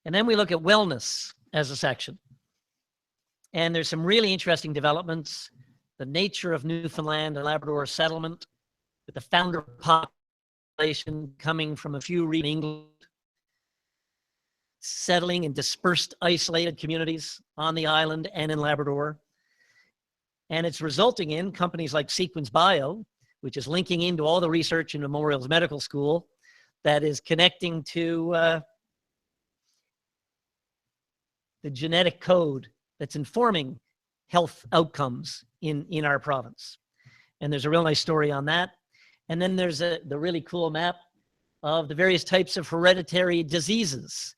And then we look at wellness as a section. And there's some really interesting developments. The nature of Newfoundland and Labrador settlement, with the founder population coming from a few regions in England, settling in dispersed, isolated communities on the island and in Labrador. And it's resulting in companies like Sequence Bio, which is linking into all the research in Memorial's medical school, that is connecting to the genetic code that's informing health outcomes in our province. And there's a real nice story on that. And then there's the really cool map of the various types of hereditary diseases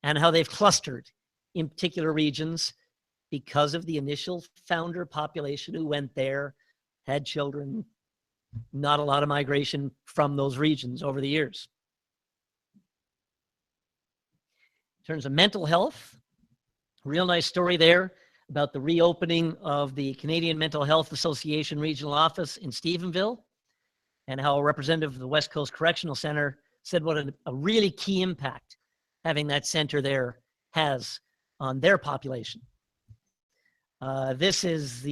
and how they've clustered in particular regions because of the initial founder population who went there, had children, not a lot of migration from those regions over the years. In terms of mental health, real nice story there about the reopening of the Canadian Mental Health Association regional office in Stephenville, and how a representative of the West Coast Correctional Center said what a really key impact having that center there has on their population. This is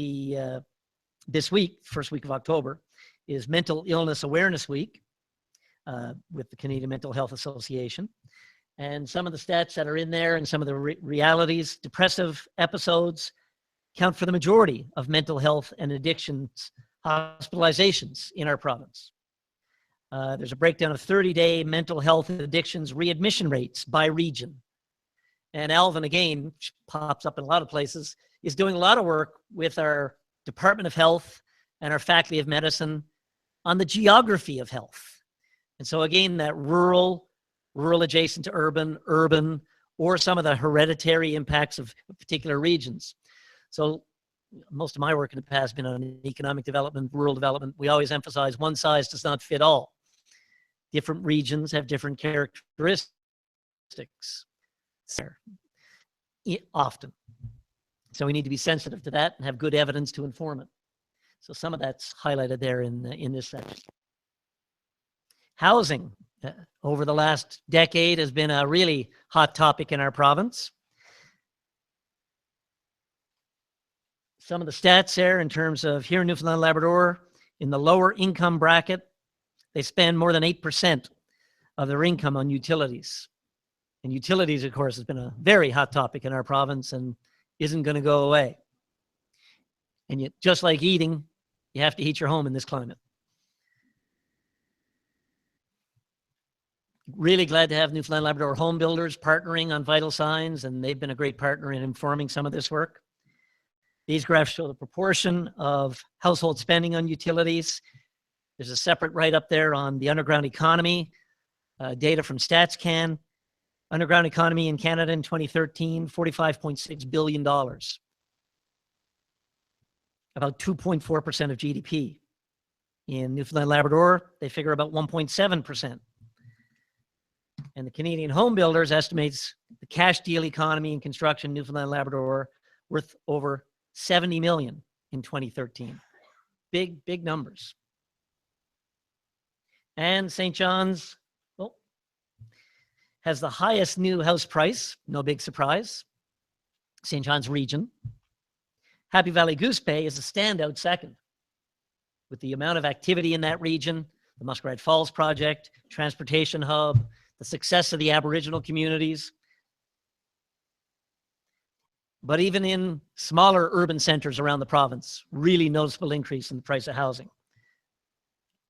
this week, first week of October, is Mental Illness Awareness Week with the Canadian Mental Health Association. And some of the stats that are in there and some of the realities, depressive episodes count for the majority of mental health and addictions hospitalizations in our province. There's a breakdown of 30-day mental health addictions readmission rates by region. And Alvin, again, which pops up in a lot of places, is doing a lot of work with our Department of Health and our Faculty of Medicine on the geography of health. And so again, that rural adjacent to urban, or some of the hereditary impacts of particular regions. So most of my work in the past has been on economic development, rural development. We always emphasize one size does not fit all. Different regions have different characteristics often. So we need to be sensitive to that and have good evidence to inform it. So some of that's highlighted there in this section. Housing over the last decade has been a really hot topic in our province. Some of the stats there in terms of here in Newfoundland and Labrador, in the lower income bracket, they spend more than 8% of their income on utilities. And utilities, of course, has been a very hot topic in our province and isn't going to go away. And yet, just like eating, you have to heat your home in this climate. Really glad to have Newfoundland and Labrador home builders partnering on vital signs, and they've been a great partner in informing some of this work. These graphs show the proportion of household spending on utilities. There's a separate write-up there on the underground economy, data from StatsCan. Underground economy in Canada in 2013, $45.6 billion. About 2.4% of GDP. In Newfoundland and Labrador, they figure about 1.7%. And the Canadian Home Builders estimates the cash deal economy in construction in Newfoundland and Labrador worth over 70 million in 2013. Big, big numbers. And St. John's has the highest new house price, no big surprise, St. John's region. Happy Valley Goose Bay is a standout second, with the amount of activity in that region, the Muskrat Falls project, transportation hub, the success of the Aboriginal communities. But even in smaller urban centers around the province, really noticeable increase in the price of housing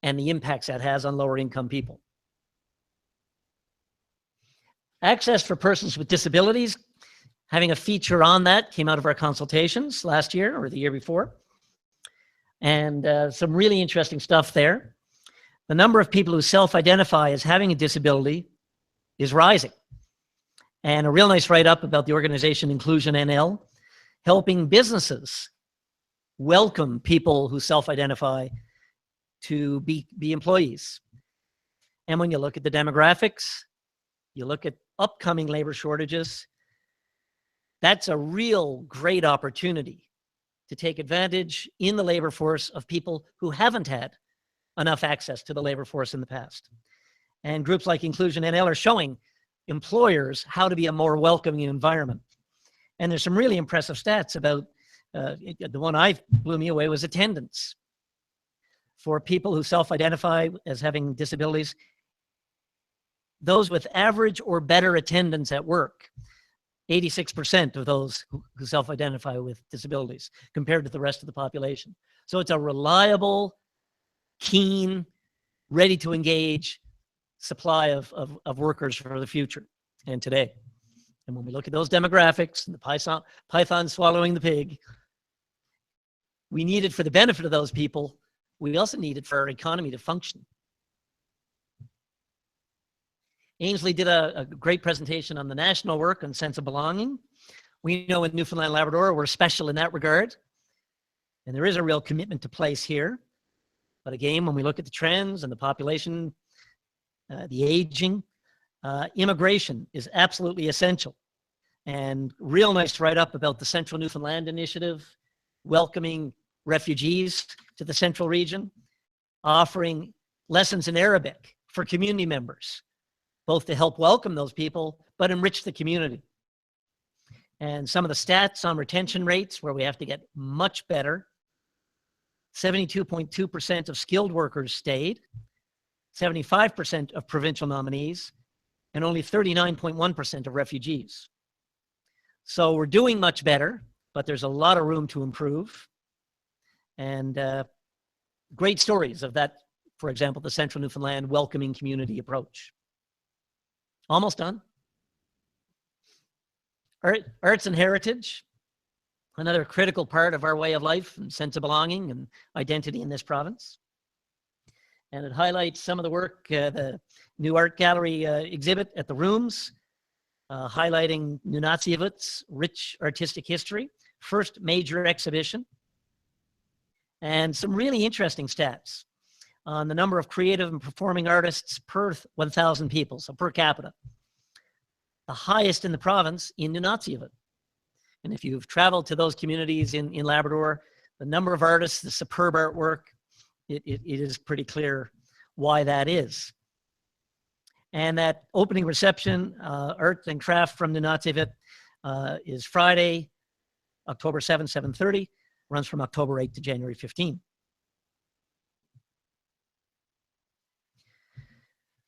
and the impacts that has on lower income people. Access for persons with disabilities, having a feature on that came out of our consultations last year or the year before. And some really interesting stuff there. The number of people who self-identify as having a disability is rising. And a real nice write-up about the organization Inclusion NL, helping businesses welcome people who self-identify to be employees. And when you look at the demographics, you look at upcoming labor shortages, that's a real great opportunity to take advantage in the labor force of people who haven't had enough access to the labor force in the past. And groups like Inclusion NL are showing, employers how to be a more welcoming environment. And there's some really impressive stats about, the one I blew me away was attendance. For people who self-identify as having disabilities, those with average or better attendance at work, 86% of those who self-identify with disabilities compared to the rest of the population. So it's a reliable, keen, ready to engage supply of workers for the future and today. And when we look at those demographics and the python swallowing the pig, we need it for the benefit of those people. We also need it for our economy to function. Ainsley did a great presentation on the national work on sense of belonging. We know in Newfoundland and Labrador, we're special in that regard. And there is a real commitment to place here. But again, when we look at the trends and the population, the aging, immigration is absolutely essential. And real nice write-up about the Central Newfoundland Initiative, welcoming refugees to the central region, offering lessons in Arabic for community members, both to help welcome those people, but enrich the community. And some of the stats on retention rates, where we have to get much better. 72.2% of skilled workers stayed, 75% of provincial nominees, and only 39.1% of refugees. So we're doing much better, but there's a lot of room to improve. And great stories of that, for example, the Central Newfoundland welcoming community approach. Almost done. Arts and heritage, another critical part of our way of life and sense of belonging and identity in this province. And it highlights some of the work, the new art gallery exhibit at the Rooms, highlighting Nunatsiavut's rich artistic history, first major exhibition, and some really interesting stats on the number of creative and performing artists per 1,000 people, so per capita. The highest in the province in Nunatsiavut. And if you've traveled to those communities in Labrador, the number of artists, the superb artwork, it is pretty clear why that is. And that opening reception, Art and Craft from Nunatsiavut, is Friday, October 7, 7:30, runs from October 8 to January 15.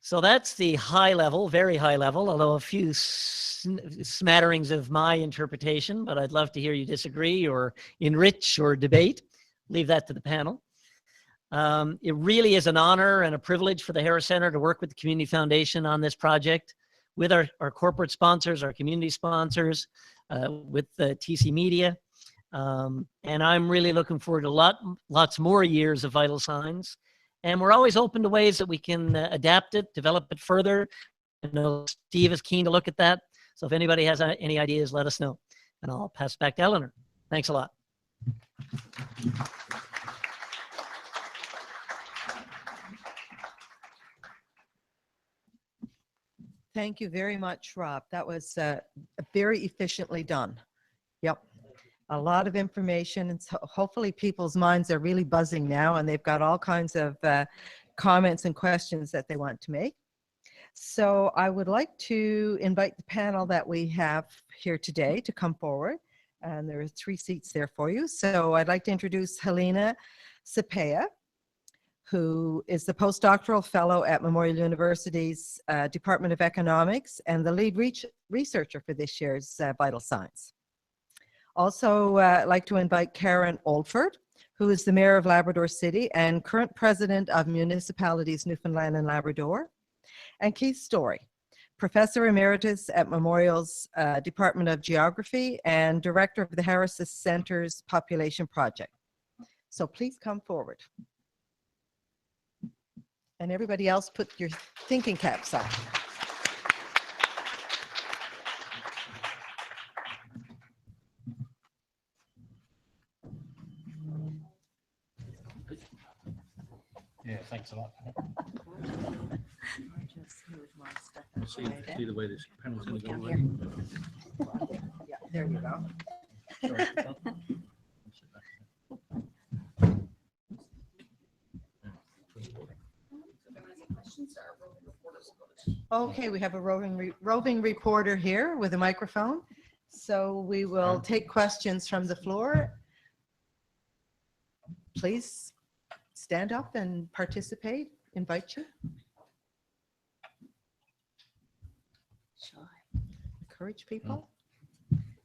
So that's the high level, very high level, although a few smatterings of my interpretation, but I'd love to hear you disagree or enrich or debate. Leave that to the panel. It really is an honor and a privilege for the Harris Center to work with the Community Foundation on this project, with our corporate sponsors, our community sponsors, with the TC Media. And I'm really looking forward to lots more years of Vital Signs. And we're always open to ways that we can adapt it, develop it further. I know Steve is keen to look at that. So if anybody has any ideas, let us know. And I'll pass back to Eleanor. Thanks a lot. Thank you very much, Rob. That was very efficiently done. Yep. A lot of information, and so hopefully people's minds are really buzzing now, and they've got all kinds of comments and questions that they want to make. So I would like to invite the panel that we have here today to come forward, and there are 3 seats there for you. So I'd like to introduce Helena Cepea, who is the postdoctoral fellow at Memorial University's Department of Economics and the lead researcher for this year's Vital Signs. Also, I'd like to invite Karen Oldford, who is the Mayor of Labrador City and current President of Municipalities Newfoundland and Labrador, and Keith Story, Professor Emeritus at Memorial's Department of Geography and Director of the Harris Center's Population Project. So please come forward. And everybody else, put your thinking caps on. Yeah, thanks a lot. We'll see the way this panel's going to go. Yeah, there you go. Okay, we have a roving reporter here with a microphone. So we will take questions from the floor. Please stand up and participate. Invite you. Encourage people.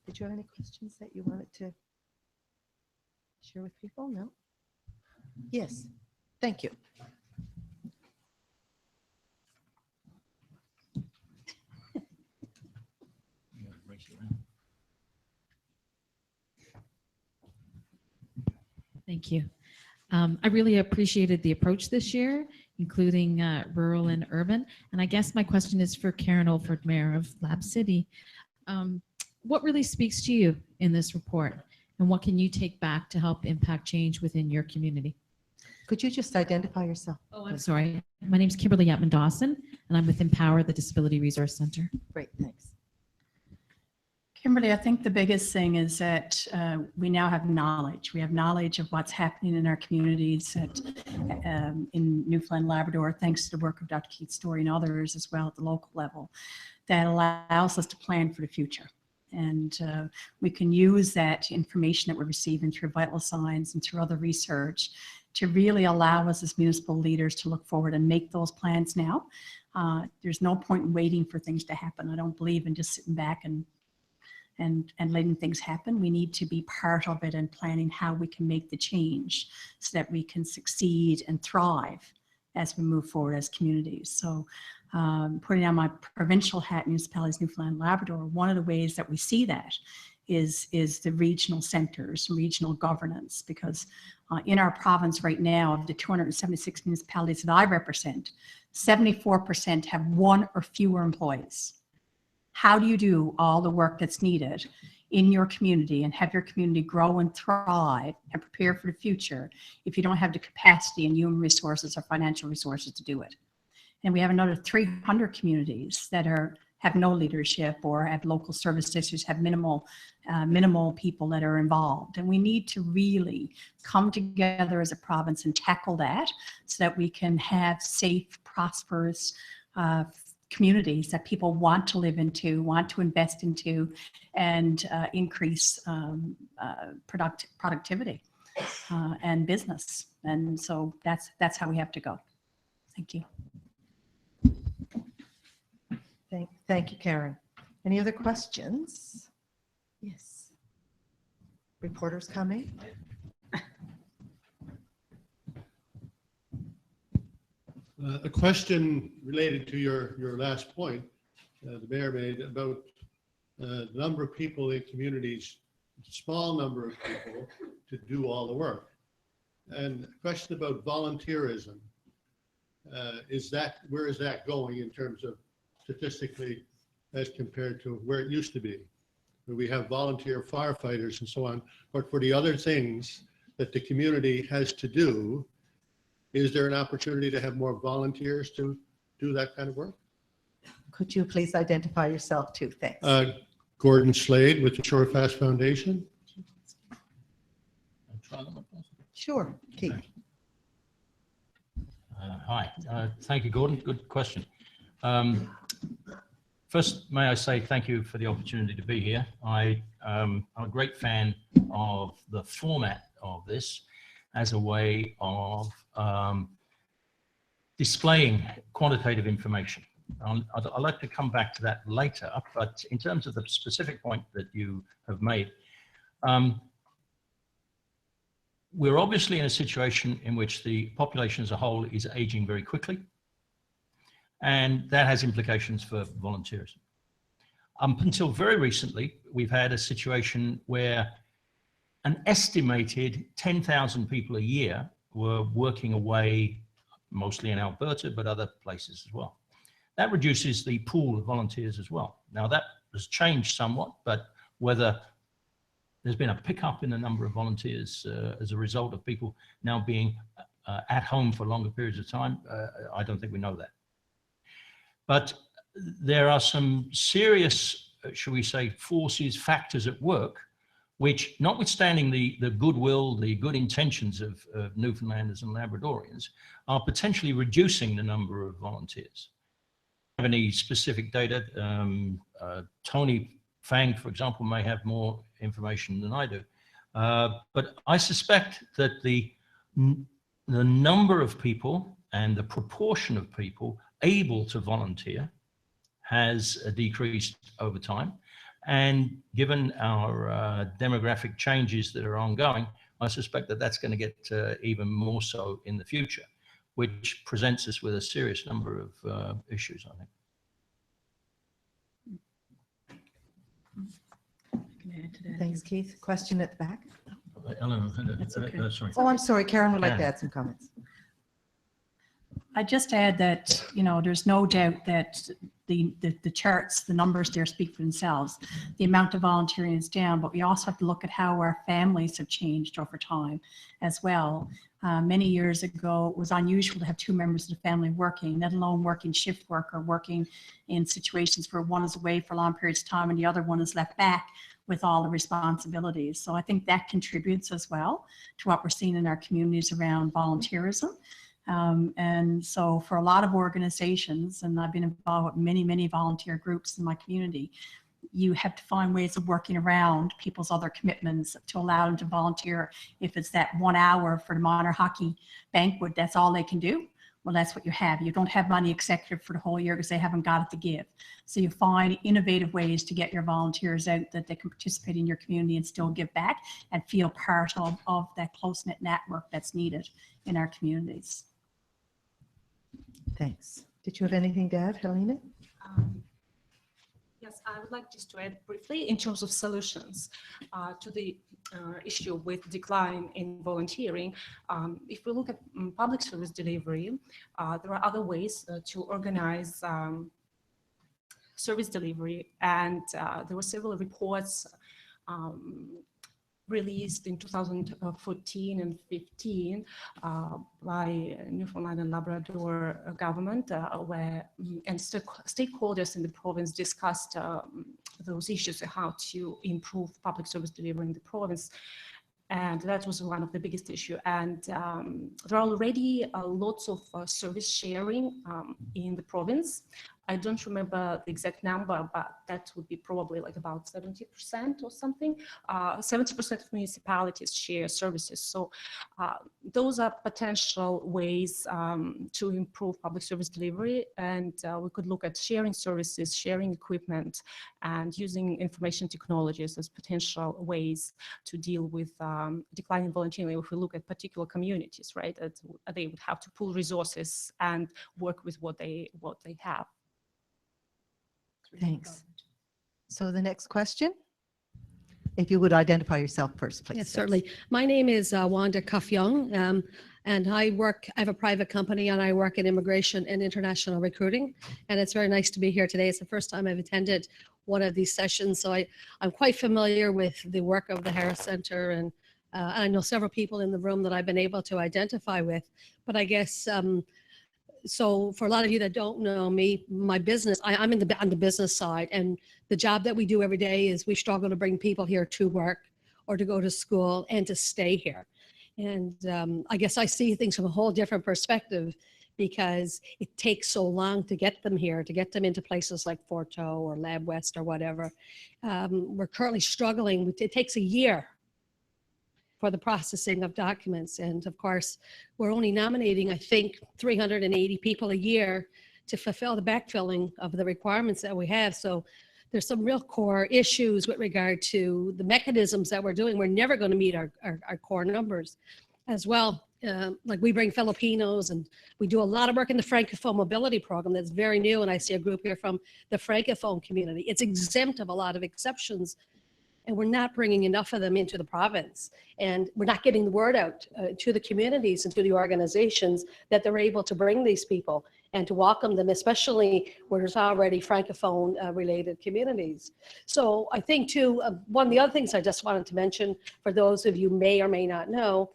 Did you have any questions that you wanted to share with people? No? Yes. Thank you. Thank you. I really appreciated the approach this year, including rural and urban. And I guess my question is for Karen Olford, Mayor of Lab City. What really speaks to you in this report? And what can you take back to help impact change within your community? Could you just identify yourself? Oh, I'm sorry. My name is Kimberly Yatman Dawson, and I'm with Empower, the Disability Resource Center. Great, thanks. Kimberly, I think the biggest thing is that we now have knowledge. We have knowledge of what's happening in our communities in Newfoundland and Labrador, thanks to the work of Dr. Keith Story and others as well at the local level, that allows us to plan for the future. And we can use that information that we're receiving through vital signs and through other research to really allow us as municipal leaders to look forward and make those plans now. There's no point in waiting for things to happen. I don't believe in just sitting back and letting things happen. We need to be part of it and planning how we can make the change so that we can succeed and thrive as we move forward as communities. So putting on my provincial hat, municipalities, Newfoundland and Labrador, one of the ways that we see that is the regional centers, regional governance, because in our province right now, of the 276 municipalities that I represent, 74% have one or fewer employees. How do you do all the work that's needed in your community and have your community grow and thrive and prepare for the future if you don't have the capacity and human resources or financial resources to do it? And we have another 300 communities that have no leadership or have local service districts, have minimal people that are involved. And we need to really come together as a province and tackle that so that we can have safe, prosperous communities that people want to live into, want to invest into, and increase productivity and business. And so that's how we have to go. Thank you. Thank you, Karen. Any other questions? Yes. Reporters coming. A question related to your last point, the mayor made about the number of people in communities, small number of people to do all the work. And a question about volunteerism. Where is that going in terms of statistically as compared to where it used to be? Where we have volunteer firefighters and so on, but for the other things that the community has to do, is there an opportunity to have more volunteers to do that kind of work? Could you please identify yourself too? Thanks. Gordon Slade with the Shorefast Foundation. Sure, Keith. Hi, thank you, Gordon. Good question. First, may I say thank you for the opportunity to be here. I'm a great fan of the format of this as a way of displaying quantitative information. I'd like to come back to that later, but in terms of the specific point that you have made, we're obviously in a situation in which the population as a whole is aging very quickly, and that has implications for volunteers. Up until very recently, we've had a situation where an estimated 10,000 people a year were working away, mostly in Alberta, but other places as well. That reduces the pool of volunteers as well. Now that has changed somewhat, but whether there's been a pickup in the number of volunteers as a result of people now being at home for longer periods of time, I don't think we know that. But there are some serious, shall we say, forces, factors at work, which, notwithstanding the goodwill, the good intentions of Newfoundlanders and Labradorians, are potentially reducing the number of volunteers. any specific data. Tony Fang, for example, may have more information than I do. But I suspect that the number of people and the proportion of people able to volunteer has decreased over time. And given our demographic changes that are ongoing, I suspect that that's going to get even more so in the future, which presents us with a serious number of issues, I think. Thanks, Keith. Question at the back. Ellen, okay. sorry. Oh, I'm sorry. Karen would like to Karen. add some comments. I just add that, you know, there's no doubt that the charts, the numbers there speak for themselves. The amount of volunteering is down, but we also have to look at how our families have changed over time as well. Many years ago, it was unusual to have two members of the family working, let alone working shift work or working in situations where one is away for long periods of time and the other one is left back with all the responsibilities. So I think that contributes as well to what we're seeing in our communities around volunteerism. And so for a lot of organizations, and I've been involved with many, many volunteer groups in my community, you have to find ways of working around people's other commitments to allow them to volunteer. If it's that 1 hour for the minor hockey banquet, that's all they can do. Well, that's what you have. You don't have money executive for the whole year because they haven't got it to give. So you find innovative ways to get your volunteers out that they can participate in your community and still give back and feel part of that close-knit network that's needed in our communities. Thanks. Did you have anything to add, Helena? Yes, I would like just to add briefly in terms of solutions to the issue with decline in volunteering. If we look at public service delivery, there are other ways to organize service delivery, and there were several reports released in 2014 and 15 by Newfoundland and Labrador government, where and stakeholders in the province discussed those issues and how to improve public service delivery in the province. And that was one of the biggest issues. And there are already lots of service sharing in the province. I don't remember the exact number, but that would be probably like about 70% or something. 70% of municipalities share services. So those are potential ways to improve public service delivery. And we could look at sharing services, sharing equipment, and using information technologies as potential ways to deal with declining volunteering. If we look at particular communities, right, they would have to pool resources and work with what they have. Thanks. So the next question, if you would identify yourself first, please. Yes, certainly. My name is Wanda Kufyoung, and I have a private company, and I work in immigration and international recruiting. And it's very nice to be here today. It's the first time I've attended one of these sessions, so I'm quite familiar with the work of the Harris Center, and I know several people in the room that I've been able to identify with. But I guess so for a lot of you that don't know me, my business, I'm on the business side, and the job that we do every day is we struggle to bring people here to work or to go to school and to stay here. And I guess I see things from a whole different perspective, because it takes so long to get them here, to get them into places like Forto or Lab West or whatever. We're currently struggling. It takes a year for the processing of documents. And of course, we're only nominating, I think, 380 people a year to fulfill the backfilling of the requirements that we have. So there's some real core issues with regard to the mechanisms that we're doing. We're never going to meet our core numbers as well. Like we bring Filipinos, and we do a lot of work in the Francophone mobility program that's very new. And I see a group here from the Francophone community. It's exempt of a lot of exceptions, and we're not bringing enough of them into the province. And we're not getting the word out to the communities and to the organizations that they're able to bring these people and to welcome them, especially where there's already Francophone related communities. So I think too, one of the other things I just wanted to mention, for those of you may or may not know,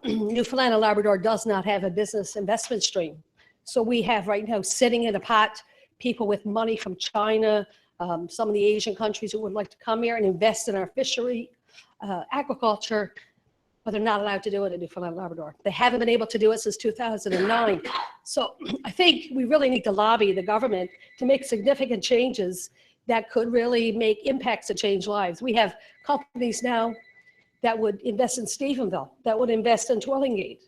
Newfoundland and Labrador does not have a business investment stream. So we have right now sitting in a pot people with money from China, some of the Asian countries who would like to come here and invest in our fishery, agriculture, but they're not allowed to do it in Newfoundland and Labrador. They haven't been able to do it since 2009. So I think we really need to lobby the government to make significant changes that could really make impacts to change lives. We have companies now that would invest in Stephenville, that would invest in Twillingate,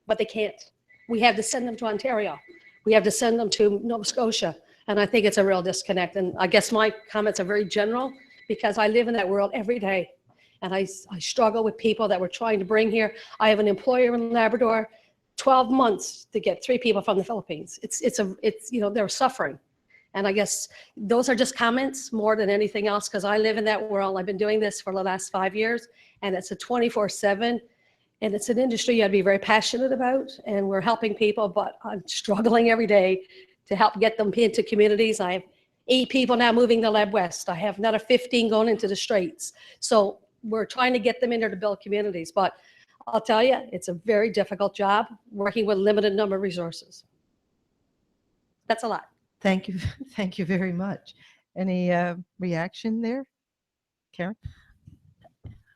but they can't. We have to send them to Ontario. We have to send them to Nova Scotia. And I think it's a real disconnect. And I guess my comments are very general because I live in that world every day. And I struggle with people that we're trying to bring here. I have an employer in Labrador, 12 months to get 3 people from the Philippines. It's you know, they're suffering. And I guess those are just comments more than anything else, because I live in that world. I've been doing this for the last 5 years, and it's a 24/7, and it's an industry you have to be very passionate about, and we're helping people, but I'm struggling every day to help get them into communities. I have 8 people now moving to Lab West. I have another 15 going into the Straits. So we're trying to get them in there to build communities, but I'll tell you, it's a very difficult job working with a limited number of resources. That's a lot. Thank you. Thank you very much. Any reaction there, Karen?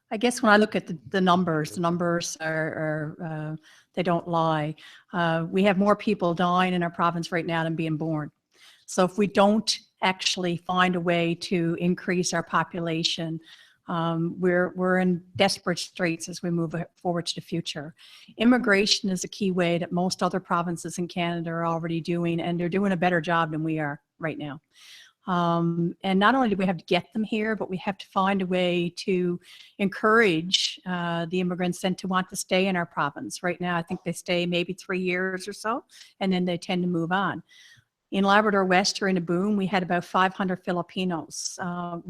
I guess when I look at the numbers are they don't lie. We have more people dying in our province right now than being born. So if we don't actually find a way to increase our population, we're in desperate straits as we move forward to the future. Immigration is a key way that most other provinces in Canada are already doing, and they're doing a better job than we are right now. And not only do we have to get them here, but we have to find a way to encourage the immigrants then to want to stay in our province. Right now, I think they stay maybe 3 years or so, and then they tend to move on. In Labrador West during the boom, we had about 500 Filipinos,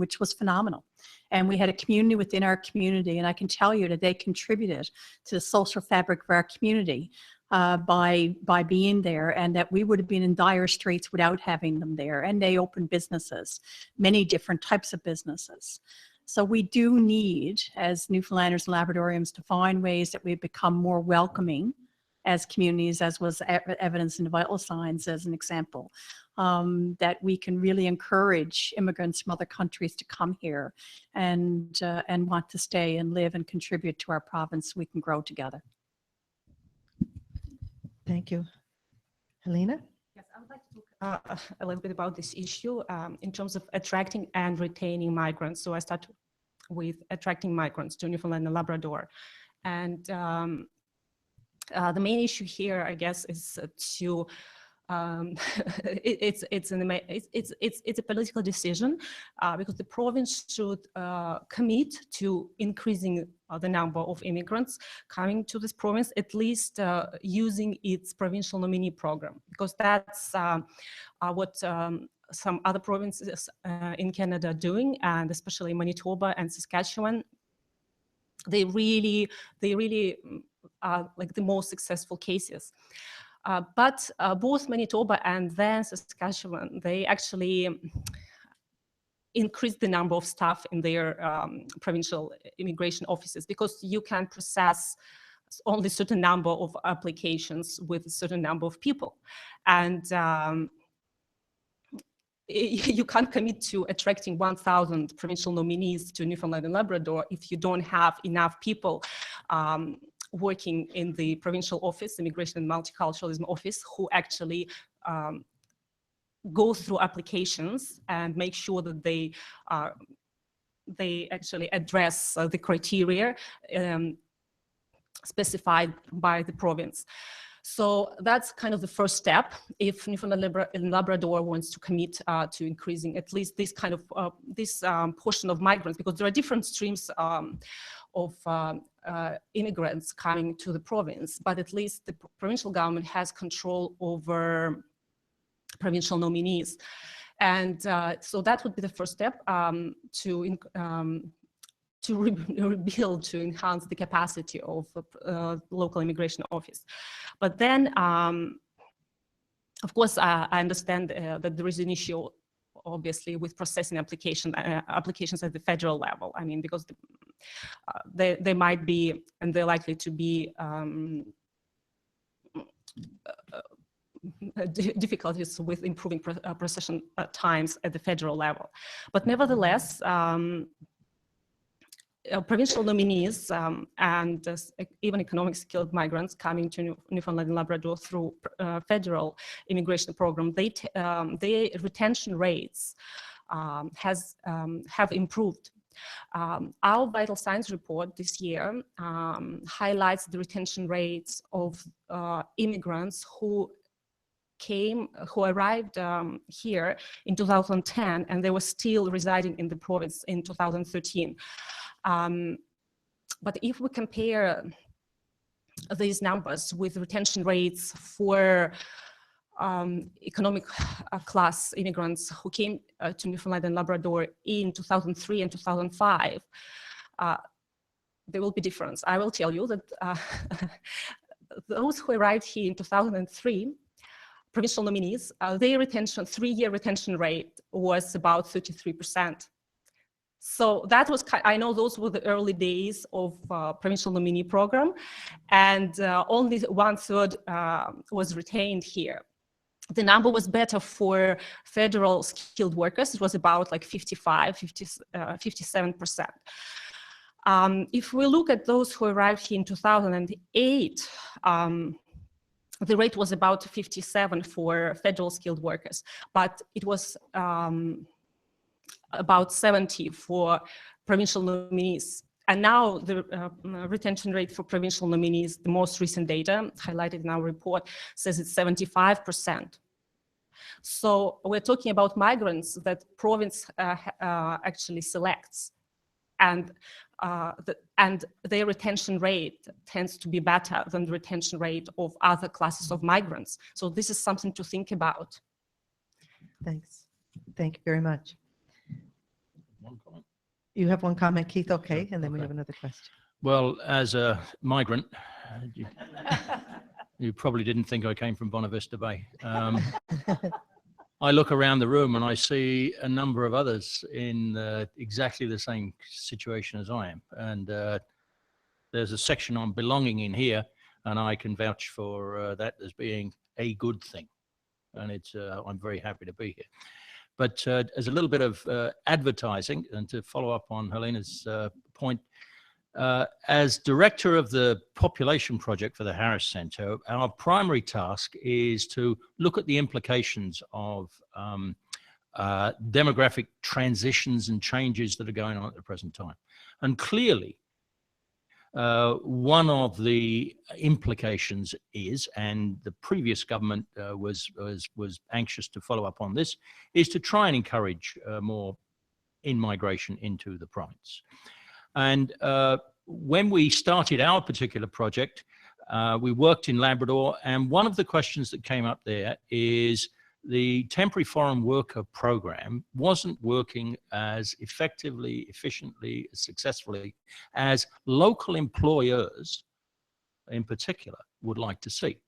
which was phenomenal. And we had a community within our community, and I can tell you that they contributed to the social fabric of our community by being there, and that we would have been in dire straits without having them there. And they opened businesses, many different types of businesses. So we do need, as Newfoundlanders and Labradorians, to find ways that we become more welcoming as communities, as was evidence in the vital signs as an example, that we can really encourage immigrants from other countries to come here and want to stay and live and contribute to our province so we can grow together. Thank you. Helena? Yes, I would like to talk a little bit about this issue in terms of attracting and retaining migrants. So I start with attracting migrants to Newfoundland and Labrador. And the main issue here, I guess, is to it's a political decision because the province should commit to increasing the number of immigrants coming to this province, at least using its provincial nominee program, because that's what some other provinces in Canada are doing, and especially Manitoba and Saskatchewan. They really are like the most successful cases. But both Manitoba and then Saskatchewan, they actually increased the number of staff in their provincial immigration offices, because you can process only a certain number of applications with a certain number of people. And you can't commit to attracting 1,000 provincial nominees to Newfoundland and Labrador if you don't have enough people working in the provincial office, Immigration and Multiculturalism office, who actually go through applications and make sure that they actually address the criteria specified by the province. So that's kind of the first step if Newfoundland and Labrador wants to commit to increasing at least this kind of this portion of migrants, because there are different streams of immigrants coming to the province, but at least the provincial government has control over provincial nominees. And so that would be the first step to rebuild, to enhance the capacity of local immigration office. But then, of course, I understand that there is an issue, obviously, with processing applications at the federal level. I mean, because they might be, and they're likely to be, difficulties with improving processing times at the federal level. But nevertheless, provincial nominees and even economic skilled migrants coming to Newfoundland and Labrador through federal immigration program, their retention rates have improved. Our vital signs report this year highlights the retention rates of immigrants who arrived here in 2010, and they were still residing in the province in 2013. But if we compare these numbers with retention rates for economic class immigrants who came to Newfoundland and Labrador in 2003 and 2005, there will be difference. I will tell you that those who arrived here in 2003, provincial nominees, their retention, 3-year retention rate was about 33%. So that was, I know those were the early days of provincial nominee program, and only 1/3 was retained here. The number was better for federal skilled workers. It was about like 57%. If we look at those who arrived here in 2008, the rate was about 57 for federal skilled workers, but it was about 70 for provincial nominees. And now the retention rate for provincial nominees, the most recent data highlighted in our report, says it's 75%. So we're talking about migrants that province actually selects, and their retention rate tends to be better than the retention rate of other classes of migrants. So this is something to think about. Thanks. Thank you very much. One comment. You have one comment, Keith? Okay, and then we have another question. Well, as a migrant, you probably didn't think I came from Bonavista Bay. I look around the room and I see a number of others in exactly the same situation as I am. And there's a section on belonging in here, and I can vouch for that as being a good thing. And it's I'm very happy to be here. But as a little bit of advertising, and to follow up on Helena's point, as director of the population project for the Harris Centre, our primary task is to look at the implications of demographic transitions and changes that are going on at the present time. And clearly, one of the implications is, and the previous government was anxious to follow up on this, is to try and encourage more in-migration into the province. And when we started our particular project, we worked in Labrador, and one of the questions that came up there is the temporary foreign worker program wasn't working as effectively, efficiently, successfully as local employers in particular would like to see.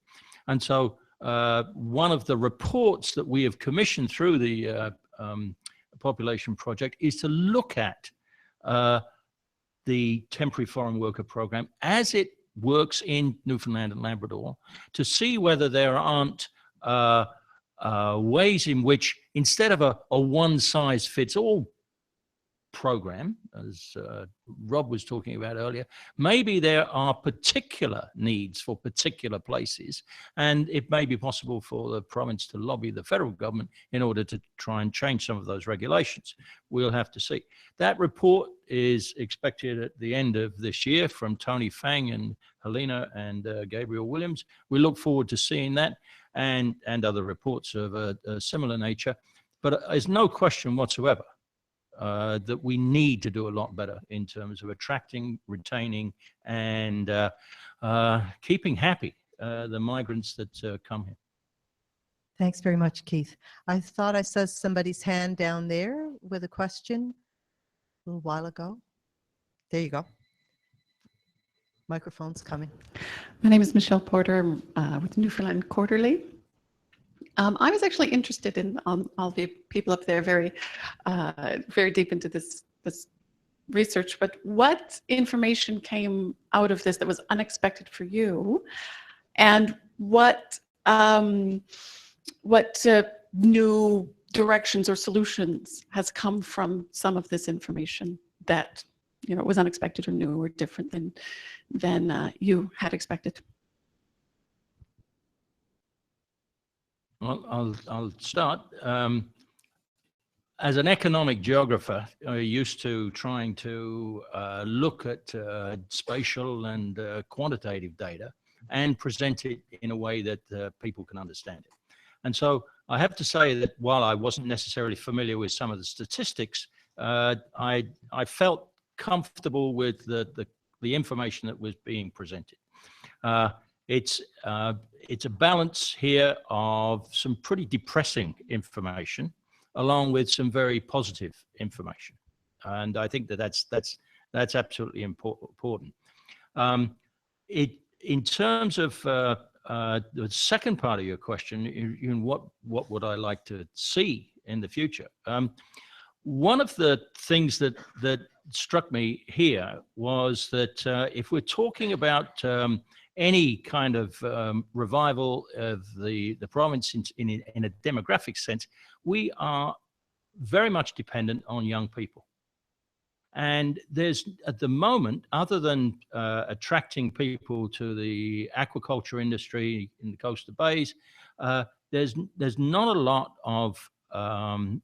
And so one of the reports that we have commissioned through the population project is to look at the temporary foreign worker program as it works in Newfoundland and Labrador, to see whether there aren't ways in which, instead of a one-size-fits-all program, as Rob was talking about earlier, maybe there are particular needs for particular places, and it may be possible for the province to lobby the federal government in order to try and change some of those regulations. We'll have to see. That report is expected at the end of this year from Tony Fang and Helena and Gabriel Williams. We look forward to seeing that, and other reports of a similar nature. But there's no question whatsoever that we need to do a lot better in terms of attracting, retaining, and keeping happy the migrants that come here. Thanks very much, Keith. I thought I saw somebody's hand down there with a question a little while ago. There you go. Microphone's coming. My name is Michelle Porter. I'm with Newfoundland Quarterly. I was actually interested in all the people up there, very deep into this research. But what information came out of this that was unexpected for you, and what new directions or solutions has come from some of this information that was unexpected or new or different than you had expected? Well, I'll start. As an economic geographer, I'm used to trying to look at spatial and quantitative data and present it in a way that people can understand it. And so I have to say that while I wasn't necessarily familiar with some of the statistics, I felt comfortable with the information that was being presented. It's a balance here of some pretty depressing information, along with some very positive information, and I think that's absolutely important. In terms of the second part of your question, what would I like to see in the future? One of the things that struck me here was that if we're talking about any kind of revival of the province in a demographic sense, we are very much dependent on young people. And there's, at the moment, other than attracting people to the aquaculture industry in the coastal bays, there's not a lot of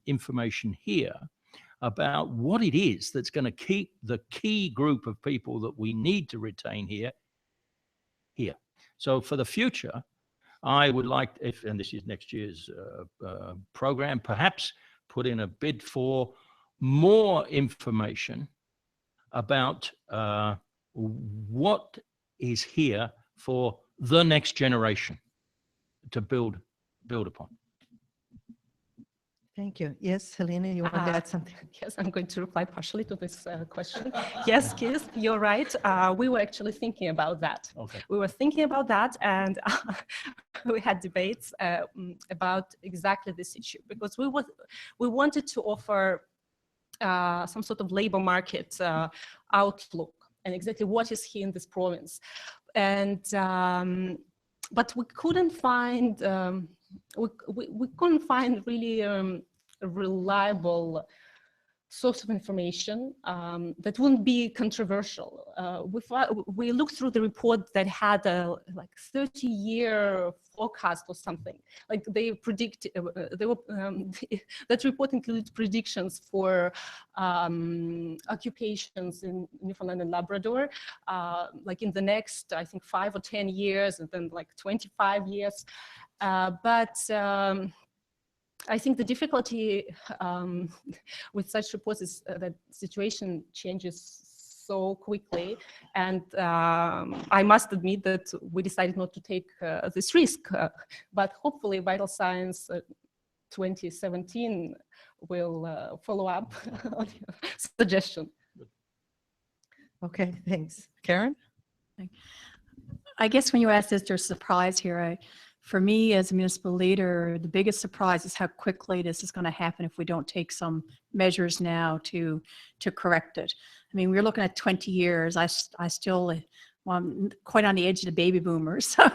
information here about what it is that's going to keep the key group of people that we need to retain here. So for the future, I would like, and this is next year's program, perhaps put in a bid for more information about what is here for the next generation to build upon. Thank you. Yes, Helena, you want to add something? Yes, I'm going to reply partially to this question. Yes, Keith, you're right. We were actually thinking about that. Okay. We were thinking about that, and we had debates about exactly this issue, because we wanted to offer some sort of labor market outlook and exactly what is here in this province. And but we couldn't find we couldn't find really a reliable source of information that wouldn't be controversial. We looked through the report that had a like 30-year forecast or something. Like they predict, that report included predictions for occupations in Newfoundland and Labrador, like in the next, I think, 5 or 10 years, and then like 25 years. But I think the difficulty with such reports is that the situation changes so quickly, and I must admit that we decided not to take this risk, but hopefully Vital Science 2017 will follow up on your suggestion. Okay, thanks. Karen? I guess when you asked is there a surprise here, for me as a municipal leader, the biggest surprise is how quickly this is going to happen if we don't take some measures now to correct it. I mean, we're looking at 20 years. I still, well, I'm quite on the edge of the baby boomers. So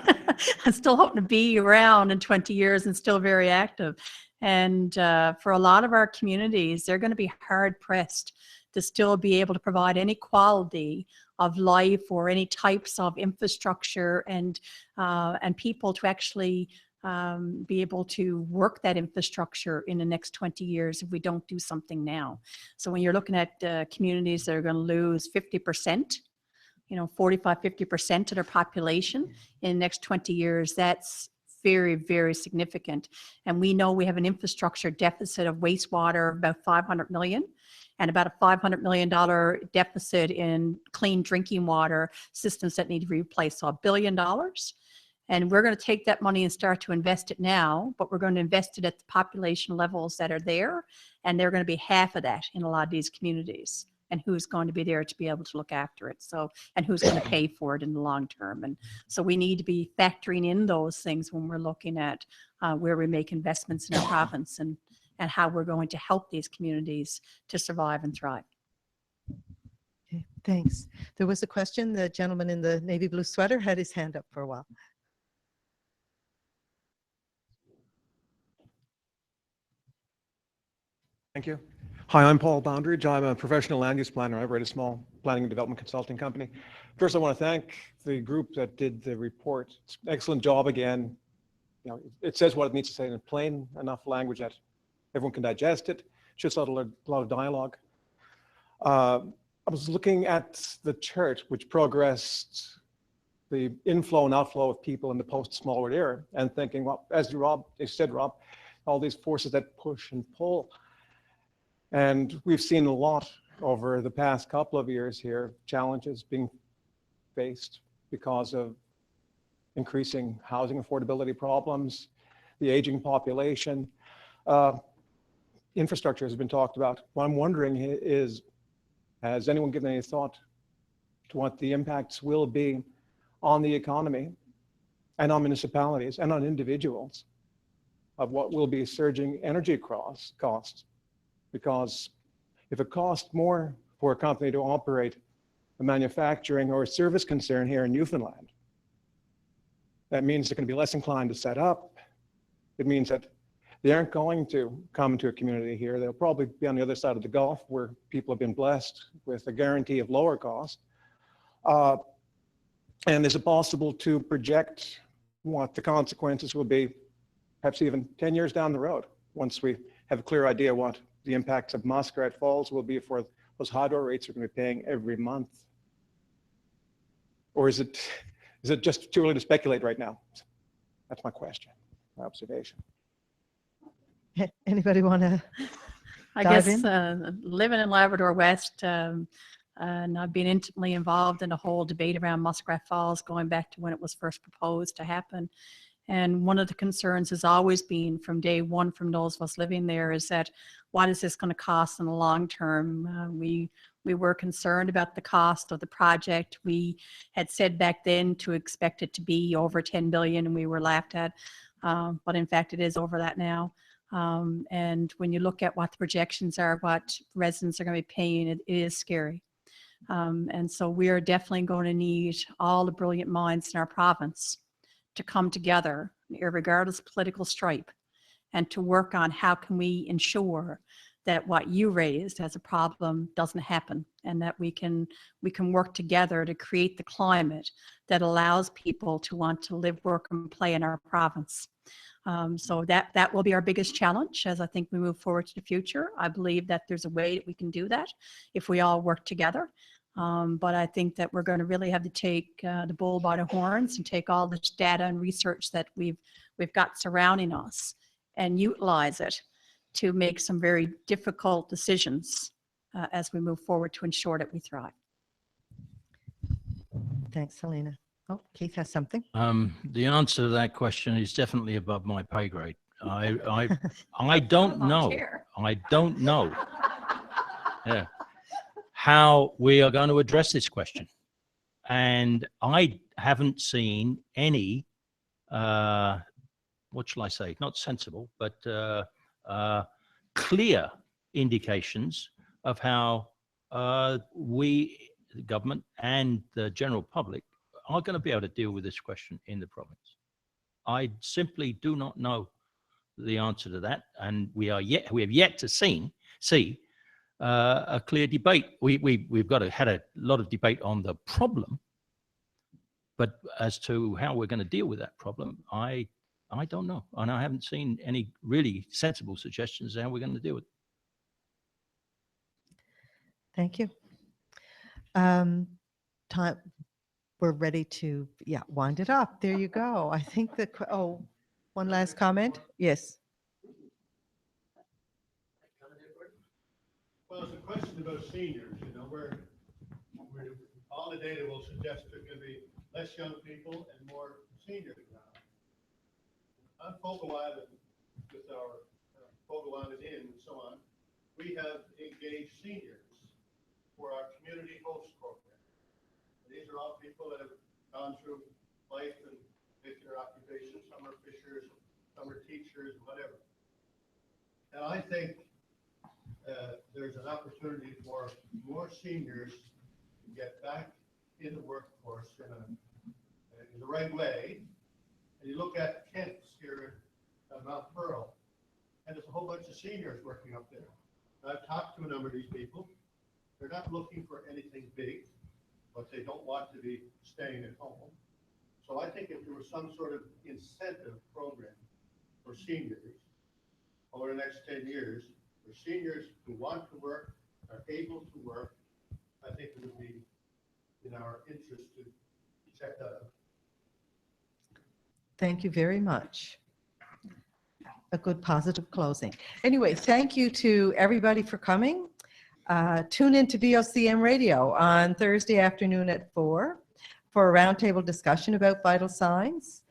I'm still hoping to be around in 20 years and still very active. And for a lot of our communities, they're going to be hard pressed to still be able to provide any quality of life or any types of infrastructure and people to actually be able to work that infrastructure in the next 20 years if we don't do something now. So when you're looking at communities that are going to lose 50%, 45, 50% of their population in the next 20 years, that's very, very significant. And we know we have an infrastructure deficit of wastewater of about $500 million. And about a $500 million deficit in clean drinking water systems that need to be replaced. So $1 billion. And we're going to take that money and start to invest it now, but we're going to invest it at the population levels that are there. And they're going to be half of that in a lot of these communities. And who's going to be there to be able to look after it? So, and who's going to pay for it in the long term? And so we need to be factoring in those things when we're looking at where we make investments in our province and how we're going to help these communities to survive and thrive. Okay, thanks. There was a question. The gentleman in the navy blue sweater had his hand up for a while. Thank you. Hi, I'm Paul Boundridge. I'm a professional land use planner. I operate a small planning and development consulting company. First, I want to thank the group that did the report. It's an excellent job again. You know, it says what it needs to say in plain enough language that everyone can digest it. Just a lot of dialogue. I was looking at the chart which progressed the inflow and outflow of people in the post-small world era, and thinking, well, as you said, Rob, all these forces that push and pull. And we've seen a lot over the past couple of years here, challenges being faced because of increasing housing affordability problems, the aging population. Infrastructure has been talked about. What I'm wondering is, has anyone given any thought to what the impacts will be on the economy and on municipalities and on individuals of what will be surging energy costs? Because if it costs more for a company to operate a manufacturing or a service concern here in Newfoundland, that means they're going to be less inclined to set up. It means that they aren't going to come to a community here. They'll probably be on the other side of the Gulf, where people have been blessed with a guarantee of lower cost. And is it possible to project what the consequences will be, perhaps even 10 years down the road, once we have a clear idea what the impacts of Muskrat Falls will be for those hydro rates we're going to be paying every month? Or is it just too early to speculate right now? That's my question, my observation. Anybody want to I dive guess in? living in Labrador West, and I've been intimately involved in the whole debate around Muskrat Falls going back to when it was first proposed to happen. And one of the concerns has always been from day one from those of us living there is that what is this going to cost in the long term? We were concerned about the cost of the project. We had said back then to expect it to be over 10 billion, and we were laughed at. But in fact, it is over that now. And when you look at what the projections are, what residents are going to be paying, it is scary. And so we are definitely going to need all the brilliant minds in our province to come together, regardless of political stripe, and to work on how can we ensure that what you raised as a problem doesn't happen, and that we can work together to create the climate that allows people to want to live, work, and play in our province. So that will be our biggest challenge as I think we move forward to the future. I believe that there's a way that we can do that if we all work together. But I think that we're going to really have to take the bull by the horns and take all this data and research that we've got surrounding us and utilize it to make some very difficult decisions as we move forward to ensure that we thrive. Thanks, Helena. Oh, Keith has something. The answer to that question is definitely above my pay grade. I don't know. I don't know. Yeah. How we are going to address this question. And I haven't seen any, what shall I say, not sensible, but clear indications of how we, the government and the general public, are going to be able to deal with this question in the province. I simply do not know the answer to that. And we have yet to see a clear debate. We've had a lot of debate on the problem, but as to how we're going to deal with that problem, I don't know. And I haven't seen any really sensible suggestions how we're going to deal with it. Thank you. We're ready to, wind it up. There you go. I think one last comment. Yes. Well, it's a question about seniors, where all the data will suggest there's going to be less young people and more seniors now. On Focal Island, with our Focal Island Inn and so on, we have engaged seniors for our community host program. These are all people that have gone through life and their occupations. Some are fishers, some are teachers, whatever. And I think there's an opportunity for more seniors to get back in the workforce in the right way. And you look at Kent's here at Mount Pearl, and there's a whole bunch of seniors working up there. I've talked to a number of these people. They're not looking for anything big, but they don't want to be staying at home. So I think if there was some sort of incentive program for seniors over the next 10 years, for seniors who want to work, are able to work, I think it would be in our interest to check that out. Thank you very much. A good positive closing. Anyway, thank you to everybody for coming. Tune in to VOCM Radio on Thursday afternoon at 4 for a roundtable discussion about vital signs.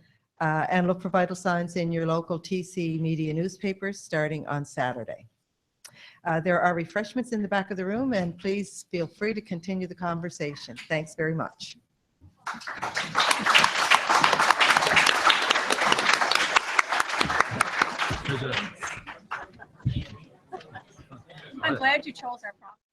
And look for vital signs in your local TC media newspapers starting on Saturday. There are refreshments in the back of the room, and please feel free to continue the conversation. Thanks very much. I'm glad you chose our problem.